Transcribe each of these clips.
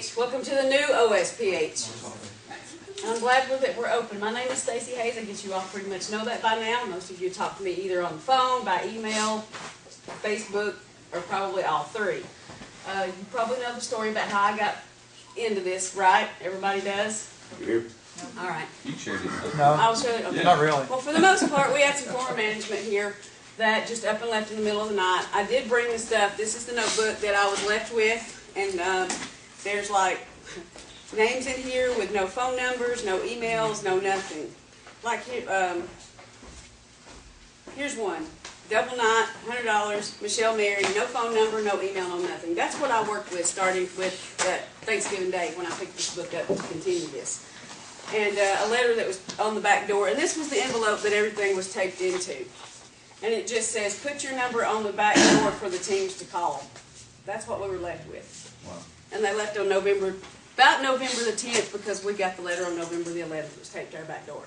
OSPH. Welcome to the new OSPH. I'm glad that we're open. My name is Stacy Hayes. I guess you all pretty much know that by now. Most of you talk to me either on the phone, by email, Facebook, or probably all three. You probably know the story about how I got into this, right? Everybody does? Yep. All right. You shared it. No, I'll show it. Okay. not really. Well, for the most part, we have some former management here that just up and left in the middle of the night. I did bring the stuff. This is the notebook that I was left with, and there's like names in here with no phone numbers, no emails, no nothing. Like here's one. Double night, $100, Michelle Mary, no phone number, no email, no nothing. That's what I worked with starting with that Thanksgiving Day when I picked this book up to continue this. And a letter that was on the back door. And this was the envelope that everything was taped into. And it just says, put your number on the back door for the teams to call. That's what we were left with. Wow. And they left on about November the 10th, because we got the letter on November the 11th. It was taped to our back door.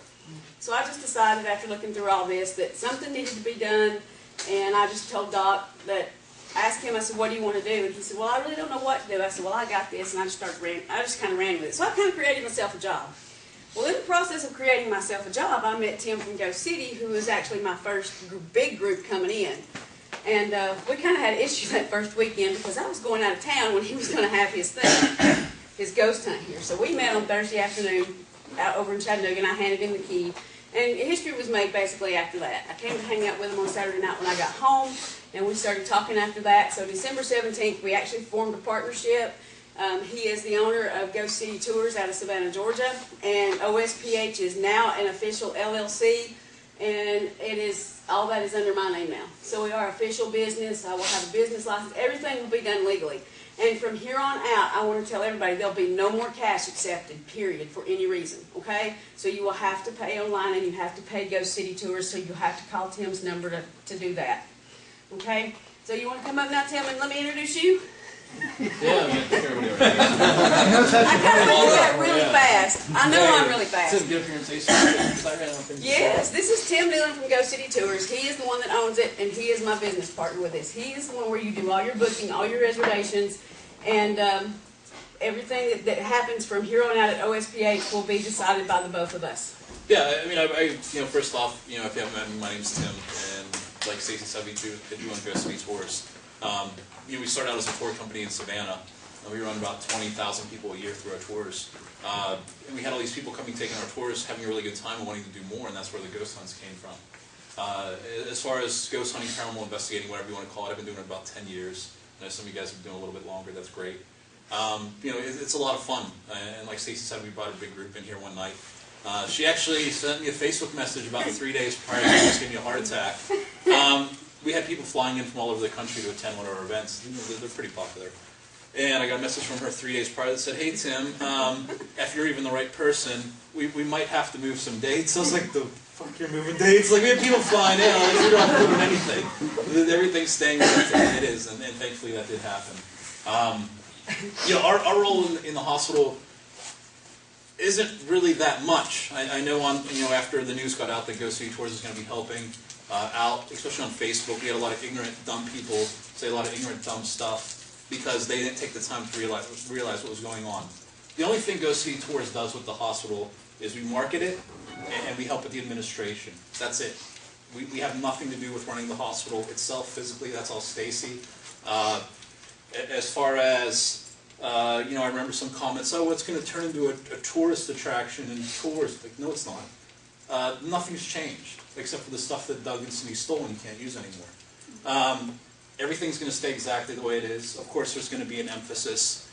So I just decided after looking through all this that something needed to be done. And I just told Doc that, asked him, I said, what do you want to do? And he said, well, I really don't know what to do. I said, well, I got this. And I just kind of ran with it. So I kind of created myself a job. Well, in the process of creating myself a job, I met Tim from Ghost City, who was actually my first big group coming in. And we kind of had issues that first weekend because I was going out of town when he was going to have his thing, his ghost hunt here. So we met on Thursday afternoon out over in Chattanooga, and I handed him the key. And history was made basically after that. I came to hang out with him on Saturday night when I got home, and we started talking after that. So December 17th, we actually formed a partnership. He is the owner of Ghost City Tours out of Savannah, Georgia, and OSPH is now an official LLC, and it is all that is under my name now. So we are official business. I will have a business license. Everything will be done legally. And from here on out, I want to tell everybody there'll be no more cash accepted, period, for any reason, okay? So you will have to pay online, and you have to pay Ghost City Tours, so you'll have to call Tim's number to do that, okay? So you want to come up now, Tim, and let me introduce you? Yeah, I kind of went through that really fast. I know I'm really fast. Tim, get up here and say something. Yes, this is Tim Dillon from Ghost City Tours. He is the one that owns it, and he is my business partner with this. He is the one where you do all your booking, all your reservations, and everything that happens from here on out at OSPH will be decided by the both of us. Yeah, I mean, first off, if you haven't met me, my name's Tim, and like Stacey said, we do own Ghost City Tours. We started out as a tour company in Savannah, and we run about 20,000 people a year through our tours. And we had all these people coming, taking our tours, having a really good time, and wanting to do more, and that's where the ghost hunts came from. As far as ghost hunting, paranormal investigating, whatever you want to call it, I've been doing it about 10 years. I know some of you guys have been doing it a little bit longer. That's great. It's a lot of fun, and like Stacey said, we brought a big group in here one night. She actually sent me a Facebook message about 3 days prior to almost giving me a heart attack. We had people flying in from all over the country to attend one of our events. They're pretty popular. And I got a message from her 3 days prior that said, hey Tim, if you're even the right person, we might have to move some dates. I was like, the fuck you're moving dates? Like, we have people flying in, like, we don't have to move anything. Everything's staying as it is, and thankfully that did happen. Our role in the hospital isn't really that much. I know after the news got out that Ghost City Tours is going to be helping out, especially on Facebook, we had a lot of ignorant, dumb people say a lot of ignorant, dumb stuff because they didn't take the time to realize what was going on. The only thing Ghost City Tours does with the hospital is we market it and we help with the administration. That's it. We have nothing to do with running the hospital itself physically. That's all Stacy. As far as I remember some comments, oh, it's going to turn into a tourist attraction and tours. Like, no, it's not. Nothing's changed, except for the stuff that Doug and Cindy stole and you can't use anymore. Everything's going to stay exactly the way it is. Of course, there's going to be an emphasis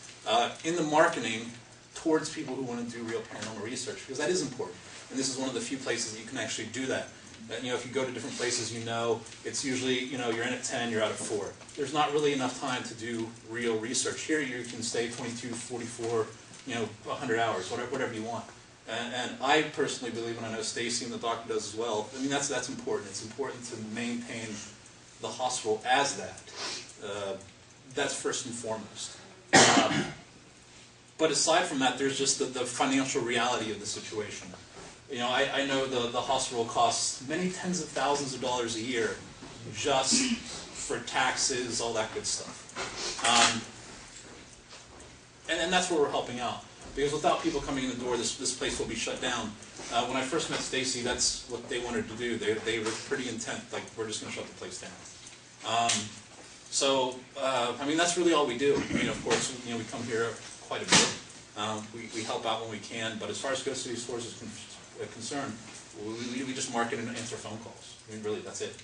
in the marketing towards people who want to do real paranormal research, because that is important. And this is one of the few places that you can actually do that. If you go to different places, it's usually, you're in at 10, you're out at 4. There's not really enough time to do real research. Here you can stay 22, 44, 100 hours, whatever you want. And I personally believe, and I know Stacy and the doctor does as well, I mean, that's important. It's important to maintain the hospital as that. That's first and foremost. But aside from that, there's just the financial reality of the situation. I know the hospital costs many tens of thousands of dollars a year just for taxes, all that good stuff. And and that's where we're helping out. Because without people coming in the door, this place will be shut down. When I first met Stacy, that's what they wanted to do. They were pretty intent, like, we're just going to shut the place down. I mean, that's really all we do. I mean, of course, we come here quite a bit. We help out when we can, but as far as Ghost City Stores is concerned, we just market and answer phone calls. I mean, really, that's it.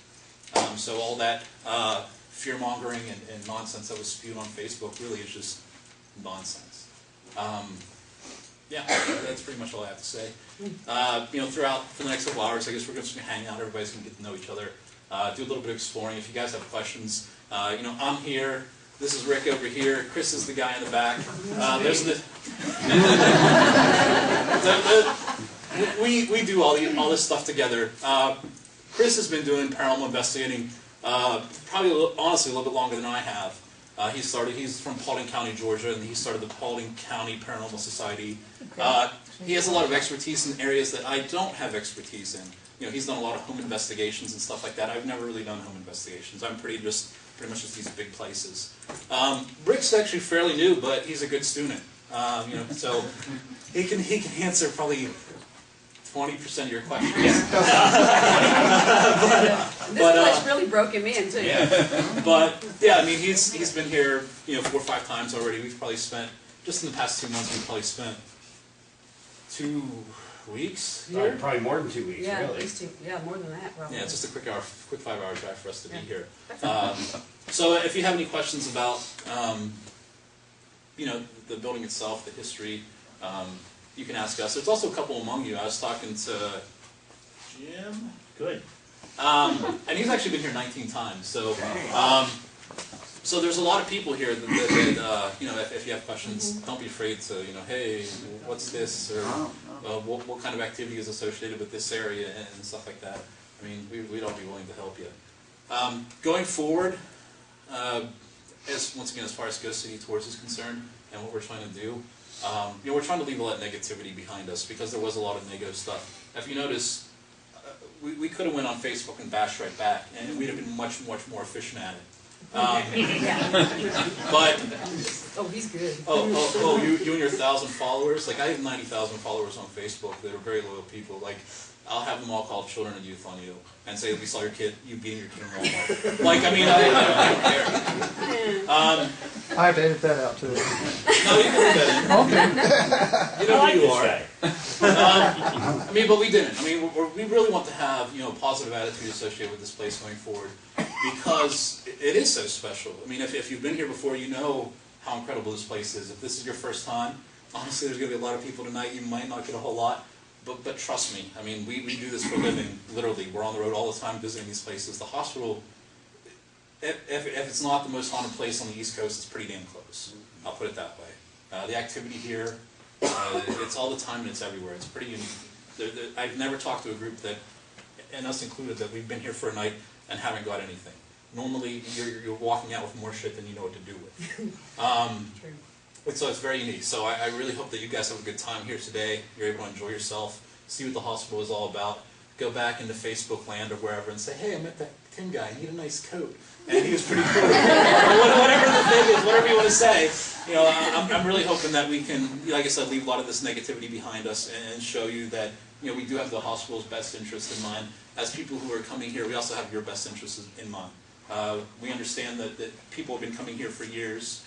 So all that fear-mongering and nonsense that was spewed on Facebook really is just nonsense. Yeah, that's pretty much all I have to say. Throughout for the next couple hours, I guess we're just going to hang out. Everybody's going to get to know each other. Do a little bit of exploring. If you guys have questions, I'm here. This is Rick over here. Chris is the guy in the back. There's we do all this stuff together. Chris has been doing paranormal investigating probably honestly a little bit longer than I have. He's from Paulding County, Georgia, and he started the Paulding County Paranormal Society. He has a lot of expertise in areas that I don't have expertise in. He's done a lot of home investigations and stuff like that. I've never really done home investigations. I'm pretty much just these big places. Rick's actually fairly new, but he's a good student. So he can answer probably 20% of your questions. This place really broke him in too. Yeah. But yeah, I mean, he's been here 4 or 5 times already. We've probably spent just in the past 2 months. We've probably spent 2 weeks here. Probably more than 2 weeks. Yeah, really. at least 2. Yeah, more than that probably. Yeah, it's just a quick 5-hour drive for us to be here. So if you have any questions about the building itself, the history, you can ask us. There's also a couple among you. I was talking to Jim. Good. And he's actually been here 19 times. So so there's a lot of people here that if you have questions, don't be afraid to hey, what's this, or what kind of activity is associated with this area and stuff like that. I mean, we'd all be willing to help you. Going forward, once again, as far as Ghost City Tours is concerned, and what we're trying to do, we're trying to leave a lot of negativity behind us because there was a lot of negative stuff. If you notice, we could have went on Facebook and bashed right back, and we'd have been much more efficient at it. But he's good. You and your 1,000 followers. Like I have 90,000 followers on Facebook that are very loyal people. Like I'll have them all call children and youth on you and say we saw you beating your kid in Walmart. Like I mean, I don't care. I have to edit that out too. No, you can leave that in. Okay. You know who you are. I mean, but we didn't. I mean, we really want to have a positive attitude associated with this place going forward because it is so special. I mean, if you've been here before, you know how incredible this place is. If this is your first time, honestly, there's going to be a lot of people tonight. You might not get a whole lot, but trust me. I mean, we do this for a living. Literally, we're on the road all the time visiting these places. The hospital, if it's not the most haunted place on the East Coast, it's pretty damn close. I'll put it that way. The activity here, it's all the time and it's everywhere. It's pretty unique. I've never talked to a group that, and us included, that we've been here for a night and haven't got anything. Normally, you're walking out with more shit than you know what to do with. So it's very unique. So I really hope that you guys have a good time here today. You're able to enjoy yourself, see what the hospital is all about. Go back into Facebook land or wherever and say, hey, I met that Tim guy. He had a nice coat. And he was pretty cool. Whatever the thing is, whatever you want to say. I'm really hoping that we can, like I said, leave a lot of this negativity behind us and show you that we do have the hospital's best interest in mind. As people who are coming here, we also have your best interests in mind. We understand that people have been coming here for years.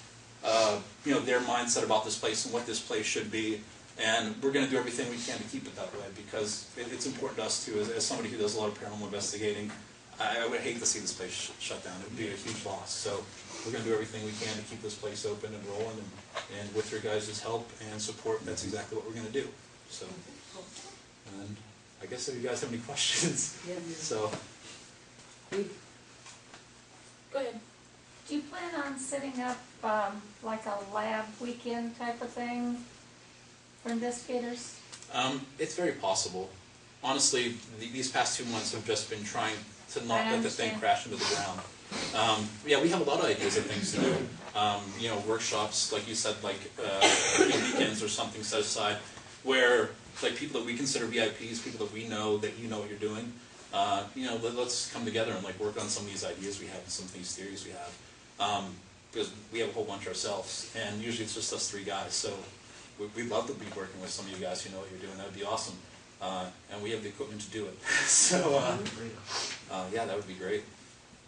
Their mindset about this place and what this place should be. And we're going to do everything we can to keep it that way because it's important to us too. As somebody who does a lot of paranormal investigating, I would hate to see this place shut down. It would be a huge loss. So we're going to do everything we can to keep this place open and rolling. And with your guys' help and support, that's exactly what we're going to do. So, and I guess if you guys have any questions, so. Go ahead. Do you plan on setting up like a lab weekend type of thing for investigators? It's very possible. Honestly, these past 2 months have just been trying to not let the thing crash into the ground. We have a lot of ideas of things to do. Workshops, like you said, like weekends or something set aside, where like people that we consider VIPs, people that we know that you know what you're doing. Let's come together and like work on some of these ideas we have and some of these theories we have. because we have a whole bunch ourselves, and usually it's just us 3 guys. So we'd love to be working with some of you guys who know what you're doing. That would be awesome. And we have the equipment to do it. So yeah, that would be great.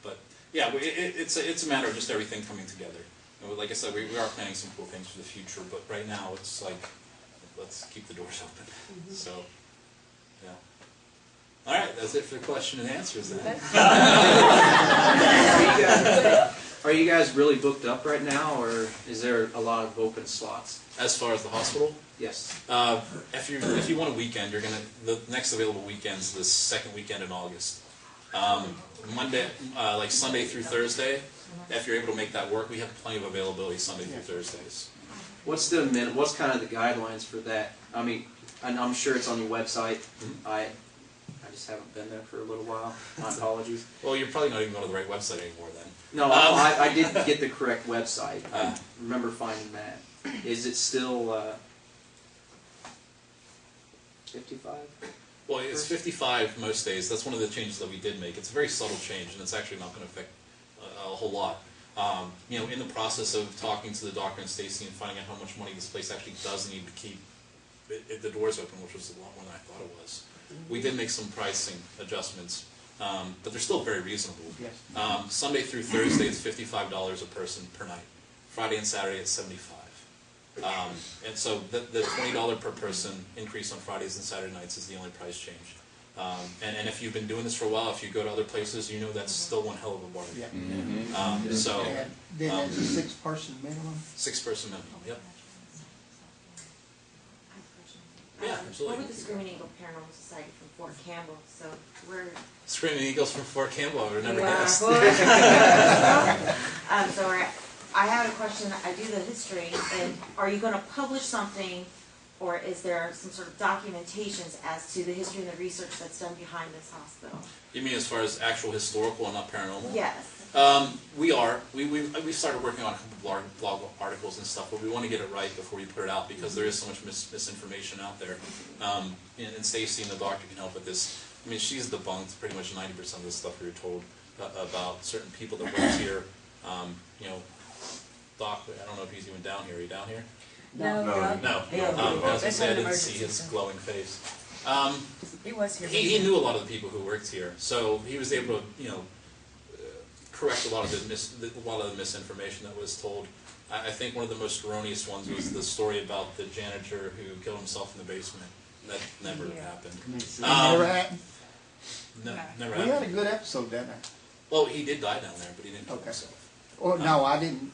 But yeah, it's a matter of just everything coming together. And like I said, we are planning some cool things for the future, but right now it's like, let's keep the doors open. So, yeah. All right, that's it for the question and answers then. Are you guys really booked up right now, or is there a lot of open slots? As far as the hospital, Yes. if you want a weekend, the next available weekend's the second weekend in August. Monday, like Sunday through Thursday. If you're able to make that work, we have plenty of availability Sunday through Thursdays. What's kind of the guidelines for that? I mean, and I'm sure it's on your website. I just haven't been there for a little while. My apologies. Well, you're probably not even going to the right website anymore then. No, I did get the correct website. I remember finding that. Is it still 55? Well, it's 55 most days. That's one of the changes that we did make. It's a very subtle change, and it's actually not going to affect a whole lot. You know, in the process of talking to the doctor and Stacy and finding out how much money this place actually does need to keep the doors open, which was a lot more than I thought it was, we did make some pricing adjustments, but they're still very reasonable. Yes. Sunday through Thursday, it's $55 a person per night. Friday and Saturday, it's $75. And so the $20 per person increase on Fridays and Saturday nights is the only price change. And if you've been doing this for a while, if you go to other places, you know that's still one hell of a bargain. Yeah. So, Then it's a 6-person minimum? 6-person minimum, yep. Yeah, absolutely. We're with the Screaming Eagle Paranormal Society from Fort Campbell, so we're... Screaming Eagles from Fort Campbell, I would have never Wow. guessed. So I have a question. I do the history, and are you going to publish something, or is there some sort of documentations as to the history and the research that's done behind this hospital? You mean as far as actual historical and not paranormal? Yes. We are. We started working on a couple of blog articles and stuff, but we want to get it right before we put it out because there is so much misinformation out there. And Stacy and the doctor can help with this. I mean, she's debunked pretty much 90% of the stuff we were told about certain people that worked here. You know, Doc, I don't know if he's even down here. Are you down here? No. No. I was going to say I didn't see his glowing face. He was here. He knew a lot of the people who worked here, so he was able to, you know, correct a lot of the misinformation that was told. I think one of the most erroneous ones was the story about the janitor who killed himself in the basement. That never happened. Never happened? No, never We had a happened. good episode that night. Well, he did die down there, but he didn't kill Okay. himself. Well, no, I didn't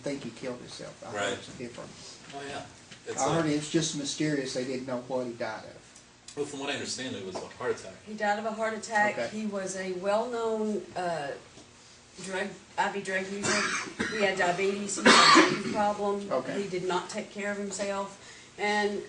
think he killed himself. I heard Right. it's different. Oh yeah. It's I heard it's just mysterious. They didn't know what he died of. well, from what I understand, it was a heart attack. He died of a heart attack. Okay. He was a well-known IV drug user. He had diabetes. He had a kidney problem. Okay. He did not take care of himself. And,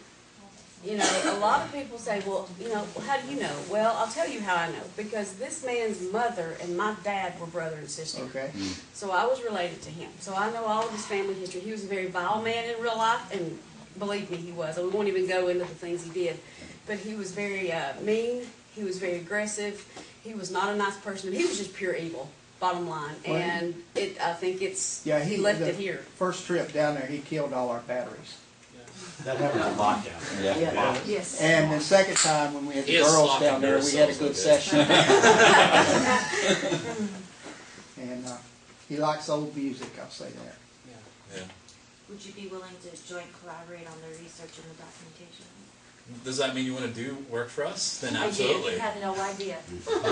you know, a lot of people say, well, you know, how do you know? Well, I'll tell you how I know. Because this man's mother and my dad were brother and sister. Okay. So I was related to him. So I know all of his family history. He was a very vile man in real life, and believe me, he was. I won't even go into the things he did. But he was very mean. He was very aggressive. He was not a nice person. He was just pure evil, bottom line. Well, And I think Yeah, he left the it here. First trip down there, he killed all our batteries. That happens a lot down there. Yeah. Yes. And the second time when we had the He has girls sloppy down there, we had a nerve good cells, session. And he likes old music, I'll say that. Yeah. Would you be willing to joint collaborate on the research and the documentation? Does that mean you want to do work for us? Then I absolutely. did. You had no idea.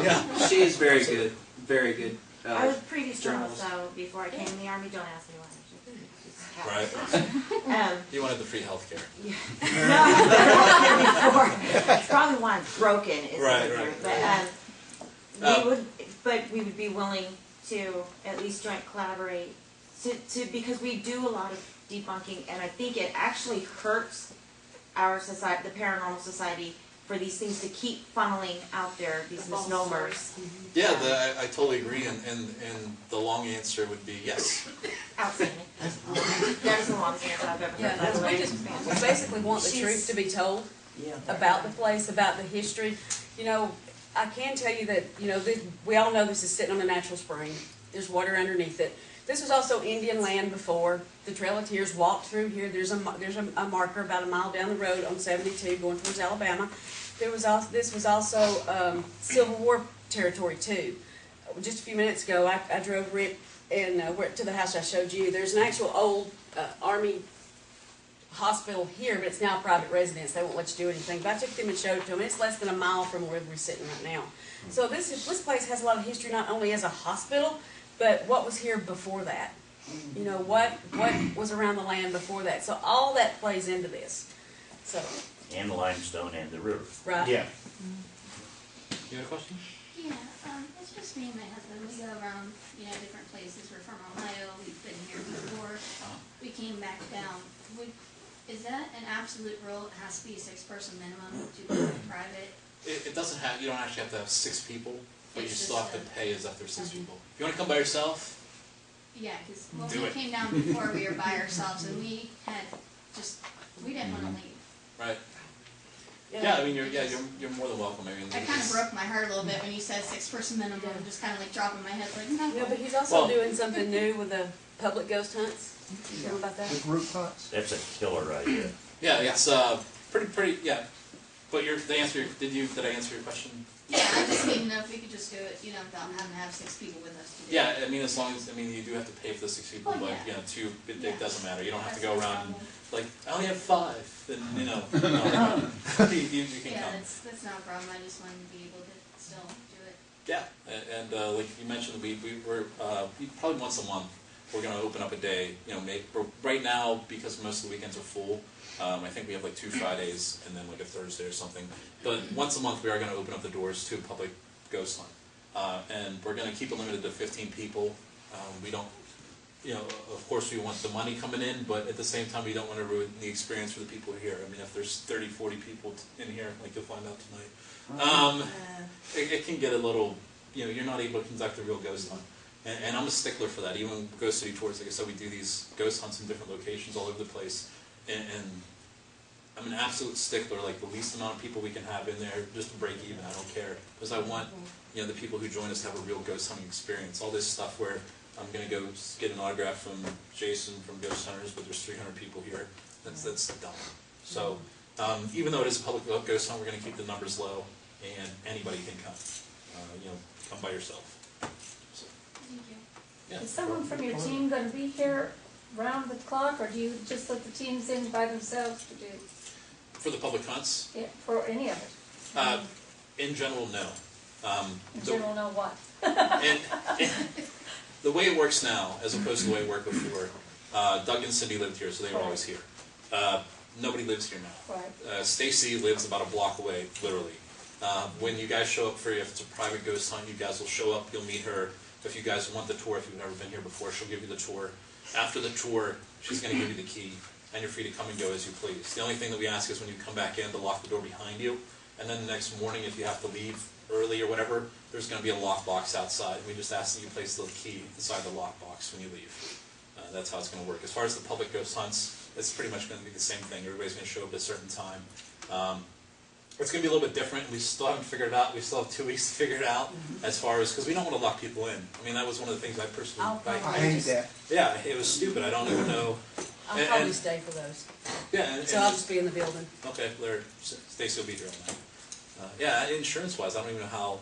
Yeah. She is very good. Very good. I was a previous journalist. journalist, so before I came in the Army, don't ask me why. Right. Um, You wanted the free health care. No, I've been before. It's probably why I'm broken. Is Right, over right. there. But we would be willing to at least joint collaborate because we do a lot of debunking, and I think it actually hurts our society, the paranormal society, for these things to keep funneling out there, these misnomers. Yeah, I totally agree, and the long answer would be yes. Outstanding. That is the longest answer I've ever heard. Yeah, by the way. we basically want the truth to be told about the place, about the history. You know, I can tell you that, you know, we all know this is sitting on a natural spring. There's water underneath it. This was also Indian land before. The Trail of Tears walked through here. There's a marker about a mile down the road on 72 going towards Alabama. This was also Civil War territory too. Just a few minutes ago, I drove Rick and went to the house I showed you. There's an actual old Army hospital here, but it's now a private residence. They won't let you do anything. But I took them and showed it to them. It's less than a mile from where we're sitting right now. So this place has a lot of history, not only as a hospital, but what was here before that. You know, what was around the land before that. So all that plays into this. So. And the limestone and the river. Right. Yeah. You have a question? Yeah, it's just me and my husband. We go around, different places. We're from Ohio. We've been here before. We came back down. Is that an absolute rule? It has to be a 6-person minimum to go private? It doesn't have, you don't actually have to have 6 people, but you It's still have just to pay as if there's 6 people. If you want to come by yourself, Yeah, because Do when we it. came down before, we were by ourselves, and we didn't want to leave. right? Yeah, I mean, you're more than welcome. I mean, I kind of broke my heart a little bit when you said 6-person minimum, just kind of like dropping my head, like, no. Yeah, but he's also Well- doing something new with the public ghost hunts. You know about that? The group hunts. That's a killer idea. Yeah, it's pretty. Yeah, but did I answer your question? Yeah, I just need to know if we could just do it, without having to have 6 people with us to do it. Yeah, I mean, as long as you do have to pay for the 6 people, Oh, but yeah. 2, it Yeah. doesn't matter. You don't have to That's go no around and problem. like I only have 5, and no, you can Yeah, come. that's not a problem. I just wanted to be able to still do it. Yeah, and like you mentioned, we're probably once a month we're going to open up a day. Right now, because most of the weekends are full, I think we have like 2 Fridays and then like a Thursday or something. But once a month we are going to open up the doors to a public ghost hunt, and we're going to keep it limited to 15 people. We don't, of course we want the money coming in, but at the same time we don't want to ruin the experience for the people here. I mean, if there's 30, 40 people in here, like you'll find out tonight, it can get a little, you're not able to conduct a real ghost hunt. And I'm a stickler for that. Even Ghost City Tours, like I said, we do these ghost hunts in different locations all over the place. And I'm an absolute stickler, like the least amount of people we can have in there, just to break even, I don't care. Because I want, the people who join us to have a real ghost hunting experience. All this stuff where I'm going to go get an autograph from Jason from Ghost Hunters, but there's 300 people here. That's dumb. So even though it is a public ghost hunt, we're going to keep the numbers low, and anybody can come. Come by yourself. So, Thank you. yeah. Is someone from your team going to be here round the clock, or do you just let the teams in by themselves to do For the public hunts, it, for any of it? in general, no. In general, know what? And the way it works now, as opposed to the way it worked before, Doug and Cindy lived here, so they were always here. Nobody lives here now. Right. Stacy lives about a block away, literally. When you guys show up if it's a private ghost hunt, you guys will show up, you'll meet her. If you guys want the tour, if you've never been here before, she'll give you the tour. After the tour, she's going to give you the key, and you're free to come and go as you please. The only thing that we ask is when you come back in to lock the door behind you, and then the next morning, if you have to leave early or whatever, there's going to be a lockbox outside. We just ask that you place the key inside the lockbox when you leave. That's how it's going to work. As far as the public ghost hunts, it's pretty much going to be the same thing. Everybody's going to show up at a certain time. It's going to be a little bit different. We still haven't figured it out. We still have 2 weeks to figure it out as far as, because we don't want to lock people in. I mean, that was one of the things I personally... I hate that. Yeah, it was stupid. I don't even know. I'll probably stay for those. Yeah, So I'll just be in the building. okay, Stacy will be here on that. Yeah, insurance-wise, I don't even know how,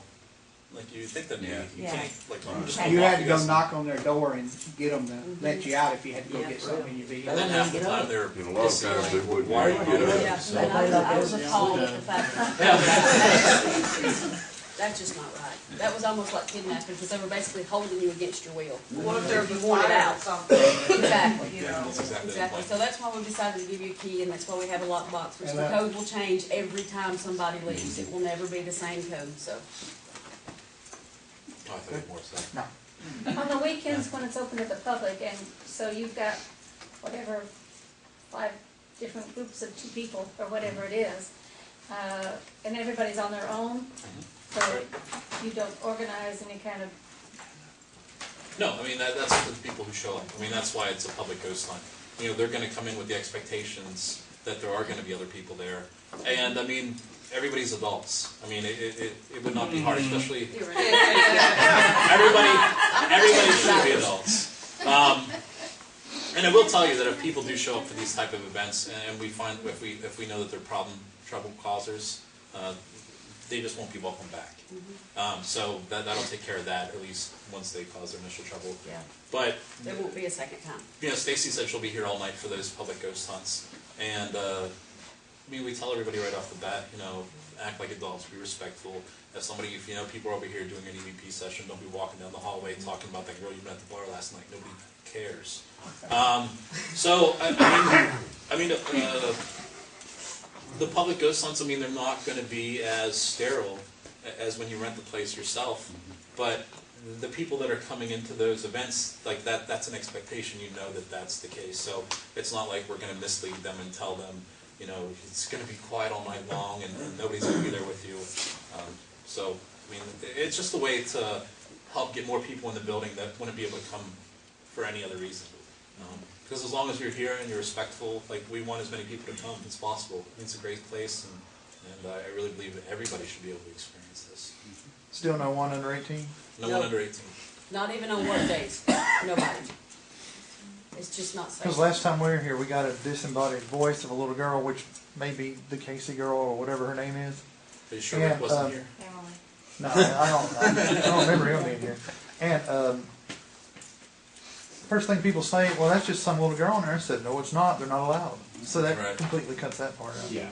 like, you'd think that you Yeah. can't, like, just You unlock had to go guys. knock on their door and get them to let you out if you had to go Yeah. get something in your And vehicle. then half the time they're In a lot of pissy, times they like, wouldn't. why are you doing Yeah, this? and I was appalled at the fact that that's just not right. That was almost like kidnapping, because they were basically holding you against your will. What if there's a You wanted fire or out. something? Exactly. You know? That's exactly the Exactly. point. So that's why we decided to give you a key, and that's why we have a lockbox, which And the that- code will change every time somebody leaves. It will never be the same code, so. Oh, I thought you had more to say. No. On the weekends when it's open to the public, and so you've got whatever, 5 different groups of 2 people, or whatever it is, and everybody's on their own, so you don't organize any kind of, No, I mean, that's up to the people who show up. I mean, that's why it's a public ghost hunt. They're going to come in with the expectations that there are going to be other people there. And, I mean, everybody's adults. I mean, it would not be hard, especially... You're right. Everybody should be adults. And I will tell you that if people do show up for these type of events, and we find if we know that they're trouble causers, they just won't be welcome back. So that'll take care of that, at least once they cause their initial trouble. Yeah. But There won't be a second time. you know, Stacy said she'll be here all night for those public ghost hunts, and I mean, we tell everybody right off the bat, you know, act like adults, be respectful. If you know people are over here doing an EVP session, don't be walking down the hallway talking about that girl you met at the bar last night. Nobody cares. The public ghost hunts, I mean, they're not going to be as sterile as when you rent the place yourself, but the people that are coming into those events, like that's an expectation, you know that that's the case. So it's not like we're going to mislead them and tell them, you know, it's going to be quiet all night long and nobody's going to be there with you. So, I mean, it's just a way to help get more people in the building that wouldn't be able to come for any other reason. Because as long as you're here and you're respectful, like, we want as many people to come as possible. It's a great place, and I really believe that everybody should be able to experience this. Still no one under 18? No Nope. one under 18. Not even on work days. Nobody. It's just not safe. Because last time we were here, we got a disembodied voice of a little girl, which may be the Casey girl or whatever her name is. Are you sure Rick wasn't here? Emily. No, I don't remember him being here. And first thing people say, well, that's just some little girl in there. I said, no, it's not. They're not allowed. So that Right. completely cuts that part out. Yeah.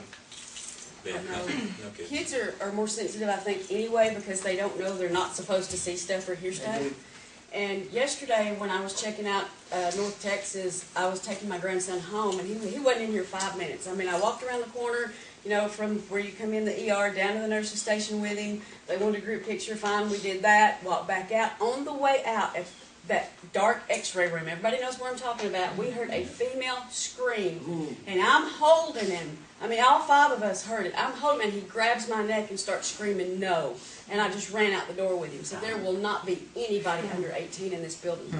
Yeah, no kidding. Kids are more sensitive, I think, anyway, because they don't know they're not supposed to see stuff or hear stuff. And yesterday, when I was checking out North Texas, I was taking my grandson home, and he wasn't in here 5 minutes. I mean, I walked around the corner, you know, from where you come in the ER down to the nurse's station with him. They wanted a group picture, fine, we did that. Walked back out. On the way out, at that dark x-ray room, everybody knows what I'm talking about, we heard a female scream, and I'm holding him. I mean, all 5 of us heard it. I'm holding him, and he grabs my neck and starts screaming, no. And I just ran out the door with him. So there will not be anybody under 18 in this building.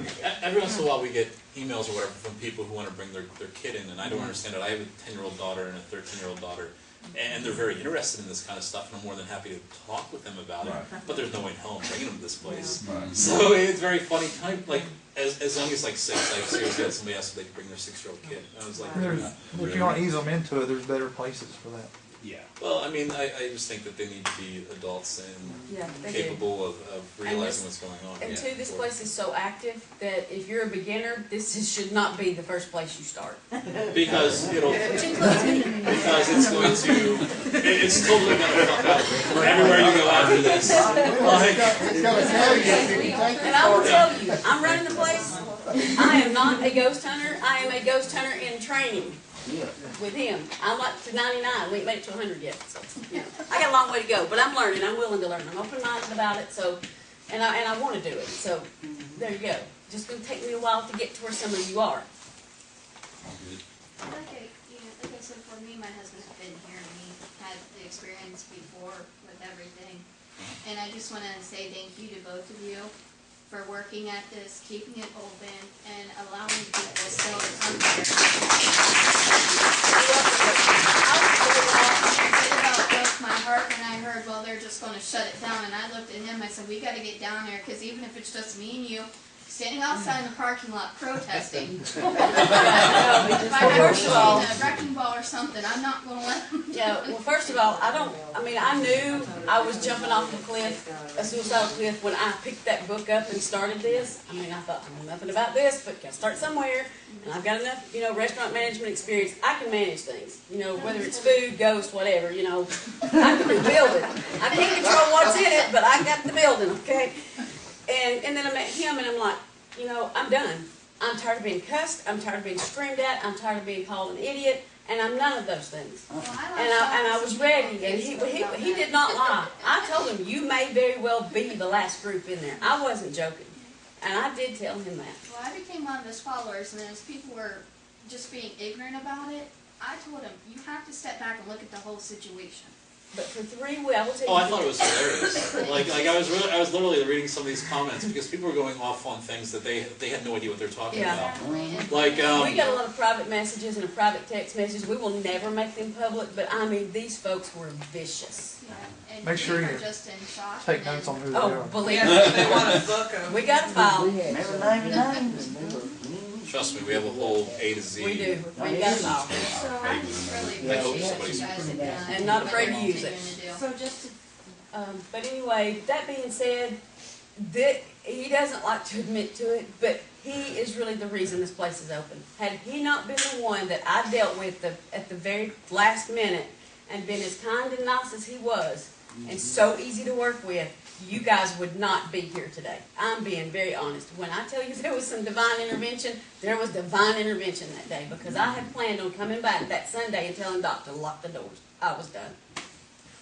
Every once in a while we get emails or whatever from people who want to bring their kid in, and I don't understand it. I have a 10-year-old daughter and a 13-year-old daughter, and they're very interested in this kind of stuff, and I'm more than happy to talk with them about it. But there's no way home bringing them to this place. Right. So it's very funny. Like, as young as like 6, I've seriously had somebody ask if they could bring their 6-year-old kid. And I was like, If you want to ease them into it, there's better places for that. Yeah. well, I mean, I just think that they need to be adults and Yeah, they do. capable of realizing what's going on. And two, this place is so active that if you're a beginner, should not be the first place you start. Because it'll, Which includes me. because it's going to, it's totally gonna fuck up everywhere you go after this. It's got a caveat if you take And I will tell you, I'm running the place. I am not a ghost hunter. I am a ghost hunter in training with him. I'm like to 99. We ain't made it to 100 yet. So, you know, I got a long way to go, but I'm learning. I'm willing to learn. I'm open-minded about it. So, and I want to do it. So, there you go. Just gonna take me a while to get to where some of you are. Like I said, for me, my husband's been here and he had the experience before with everything. And I just want to say thank you to both of you for working at this, keeping it open, and allowing people still to come here. It broke my heart when I heard, well, they're just going to shut it down. And I looked at him, I said, we got to get down there, because even if it's just me and you, standing outside in the parking lot protesting. If I have to a wrecking ball or something, I'm not going to let them. Yeah, well, first of all, I knew I was jumping off a cliff, a suicidal cliff, when I picked that book up and started this. I mean, I thought, I know nothing about this, but gotta start somewhere. And I've got enough, restaurant management experience. I can manage things, whether it's food, ghost, whatever, I can build it. I can't control what's in it, but I got the building, okay? And then I met him, and I'm like, I'm done. I'm tired of being cussed. I'm tired of being screamed at. I'm tired of being called an idiot. And I'm none of those things. Well, And I was ready, and he did not lie. I told him, you may very well be the last group in there. I wasn't joking. And I did tell him that. Well, I became one of his followers, and as people were just being ignorant about it, I told him, you have to step back and look at the whole situation. But for 3 weeks, I will tell you. Oh, I thought it was hilarious. like I was literally reading some of these comments because people were going off on things that they had no idea what they're talking Yeah. about. Like We got a lot of private messages and a private text message. We will never make them public, but I mean, these folks were vicious. Yeah, and Make sure we were you just in shock. Take and notes then- on who they Oh, are. believe me, we got a file. Remember 99? trust me, we have a whole A to Z. We do. We got a file. So I really appreciate what you guys have done. And not afraid to what use you're it. continuing to do. So just to But anyway, that being said, he doesn't like to admit to it, but he is really the reason this place is open. Had he not been the one that I dealt with at the very last minute and been as kind and nice as he was, and so easy to work with, you guys would not be here today. I'm being very honest. When I tell you there was some divine intervention, there was divine intervention that day, because I had planned on coming back that Sunday and telling Doc to lock the doors. I was done.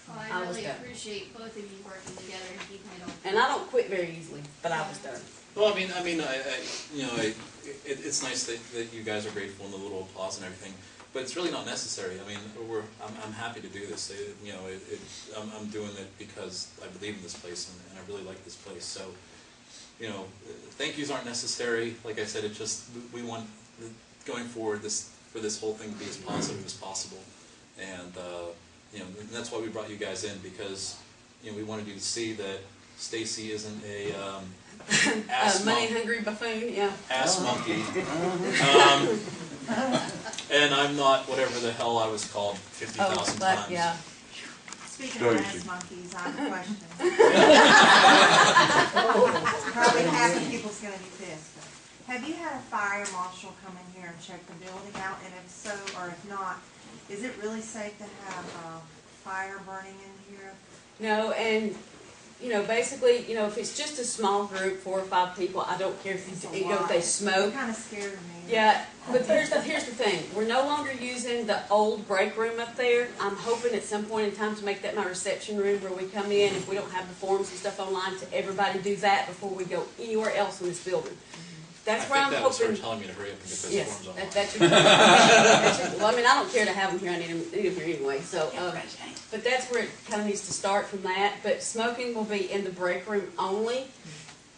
Well, I I was really done. appreciate both of you working together and keeping it open. And I don't quit very easily, but I was done. Well, it's nice that you guys are grateful and the little applause and everything, but it's really not necessary. I mean, I'm happy to do this. I'm doing it because I believe in this place and I really like this place. So, thank yous aren't necessary. Like I said, we want going forward for this whole thing to be as positive as possible, and and that's why we brought you guys in, because we wanted you to see that Stacy isn't a ass Money-hungry buffoon, yeah. ass monkey. And I'm not whatever the hell I was called 50,000 but times. yeah. Speaking of ass monkeys, I have a question. Probably half the people's gonna be pissed. But have you had a fire marshal come in here and check the building out? And if so, or if not, is it really safe to have fire burning in here? No, and, basically, if it's just a small group, 4 or 5 people, I don't care if they It smoke. kinda scared me. Yeah, but here's the thing. We're no longer using the old break room up there. I'm hoping at some point in time to make that my reception room where we come in, if we don't have the forms and stuff online, to everybody do that before we go anywhere else in this building. That's where I'm I think that was her hoping. telling me to hurry up and get those Yes, forms online. that's your, well, I mean, I don't care to have them here. I need them here anyway. So, but that's where it kind of needs to start from that. But smoking will be in the break room only,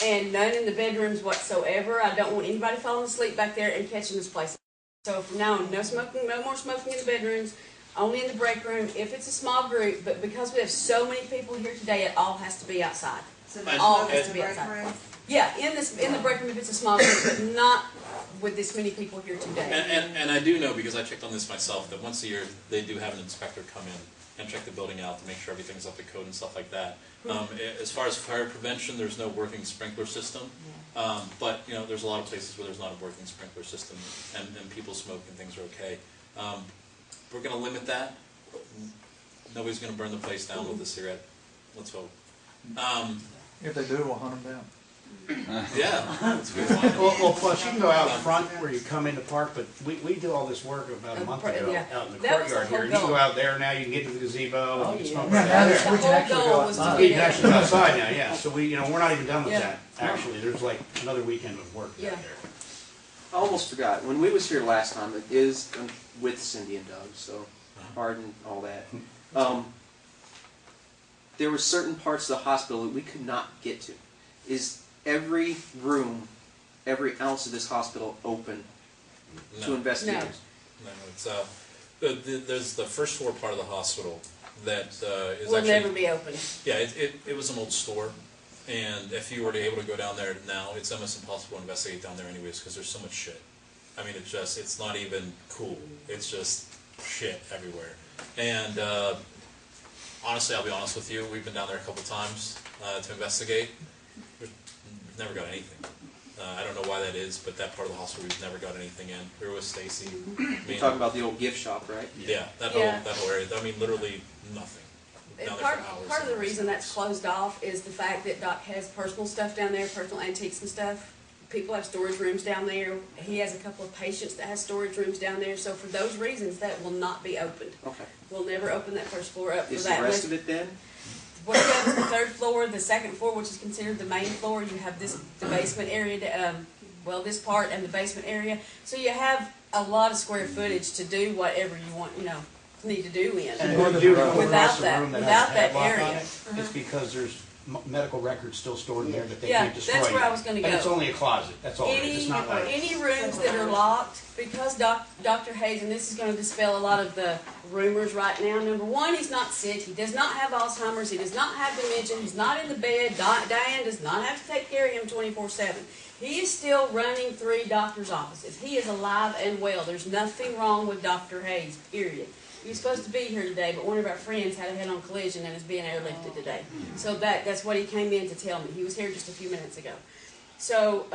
and none in the bedrooms whatsoever. I don't want anybody falling asleep back there and catching this place. So from now on, no smoking, no more smoking in the bedrooms. Only in the break room if it's a small group. But because we have so many people here today, it all has to be outside. So And- there's all smoke has in to the be break outside. room? Yeah, in the break room if it's a small group, but not with this many people here today. And I do know, because I checked on this myself, that once a year they do have an inspector come in and check the building out to make sure everything's up to code and stuff like that. As far as fire prevention, there's no working sprinkler system, but there's a lot of places where there's not a working sprinkler system, and people smoke and things are okay. We're going to limit that. Nobody's going to burn the place down with a cigarette. Let's hope. If they do, we'll hunt them down. Yeah, that's a good point. Well, plus you can go out front where you come in the park, but we did all this work about a month ago Yeah. out in the That was the courtyard whole here. You can goal. go out there now, you can get to the gazebo and you can smoke Yeah, right now out this- there. we can The actually whole go goal was to outside. You get can actually go outside now, yeah. So we're not even done with Yeah. that, actually. There's like another weekend of work Yeah. out there. I almost forgot. When we was here last time, it is with Cindy and Doug, so pardon all that. There were certain parts of the hospital that we could not get to. Is every room, every ounce of this hospital open to No. investigators? No, it's there's the first floor part of the hospital that is Will actually never be open. yeah. It was an old store, and if you were to able to go down there now, it's almost impossible to investigate down there anyways because there's so much shit. I mean, it's not even cool. It's just shit everywhere. And honestly, I'll be honest with you, we've been down there a couple times to investigate. We've never got anything. I don't know why that is, but that part of the hospital we've never got anything in. We were with Stacy. You're talking about the old gift shop, right? Yeah, that Yeah. whole area. I mean, literally nothing. And Down there part, for hours part of the and reason hours. that's closed off is the fact that Doc has personal stuff down there, personal antiques and stuff. People have storage rooms down there. He has a couple of patients that has storage rooms down there. So for those reasons, that will not be opened. Okay. We'll never open that first floor up for Is that. the rest of it then? What you have is the third floor, the second floor, which is considered the main floor. You have the basement area, this part and the basement area. So you have a lot of square footage to do whatever you want, need to do in. And if you do come Without across a that- room that without has a that padlock on area. it, it's because there's medical records still stored in there that they Yeah, can't destroy. that's where yet. I was gonna And it's go. only a closet, that's all it is. It's not like. Any rooms that are locked, because Dr. Hayes, and this is gonna dispel a lot of the rumors right now, number one, he's not sick, he does not have Alzheimer's, he does not have dementia, he's not in the bed, Diane does not have to take care of him 24/7. He is still running 3 doctor's offices. He is alive and well. There's nothing wrong with Dr. Hayes, period. He was supposed to be here today, but one of our friends had a head-on collision and is being airlifted today. So that's what he came in to tell me. He was here just a few minutes ago. So,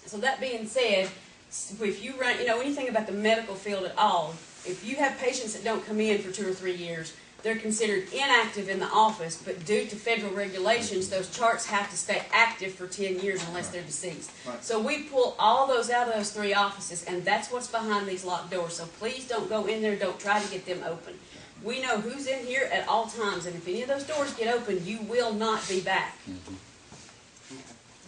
so that being said, if you run, anything about the medical field at all, if you have patients that don't come in for 2 or 3 years, they're considered inactive in the office, but due to federal regulations, those charts have to stay active for 10 years unless they're deceased. Right. So we pull all those out of those 3 offices, and that's what's behind these locked doors. So please don't go in there, don't try to get them open. We know who's in here at all times, and if any of those doors get open, you will not be back.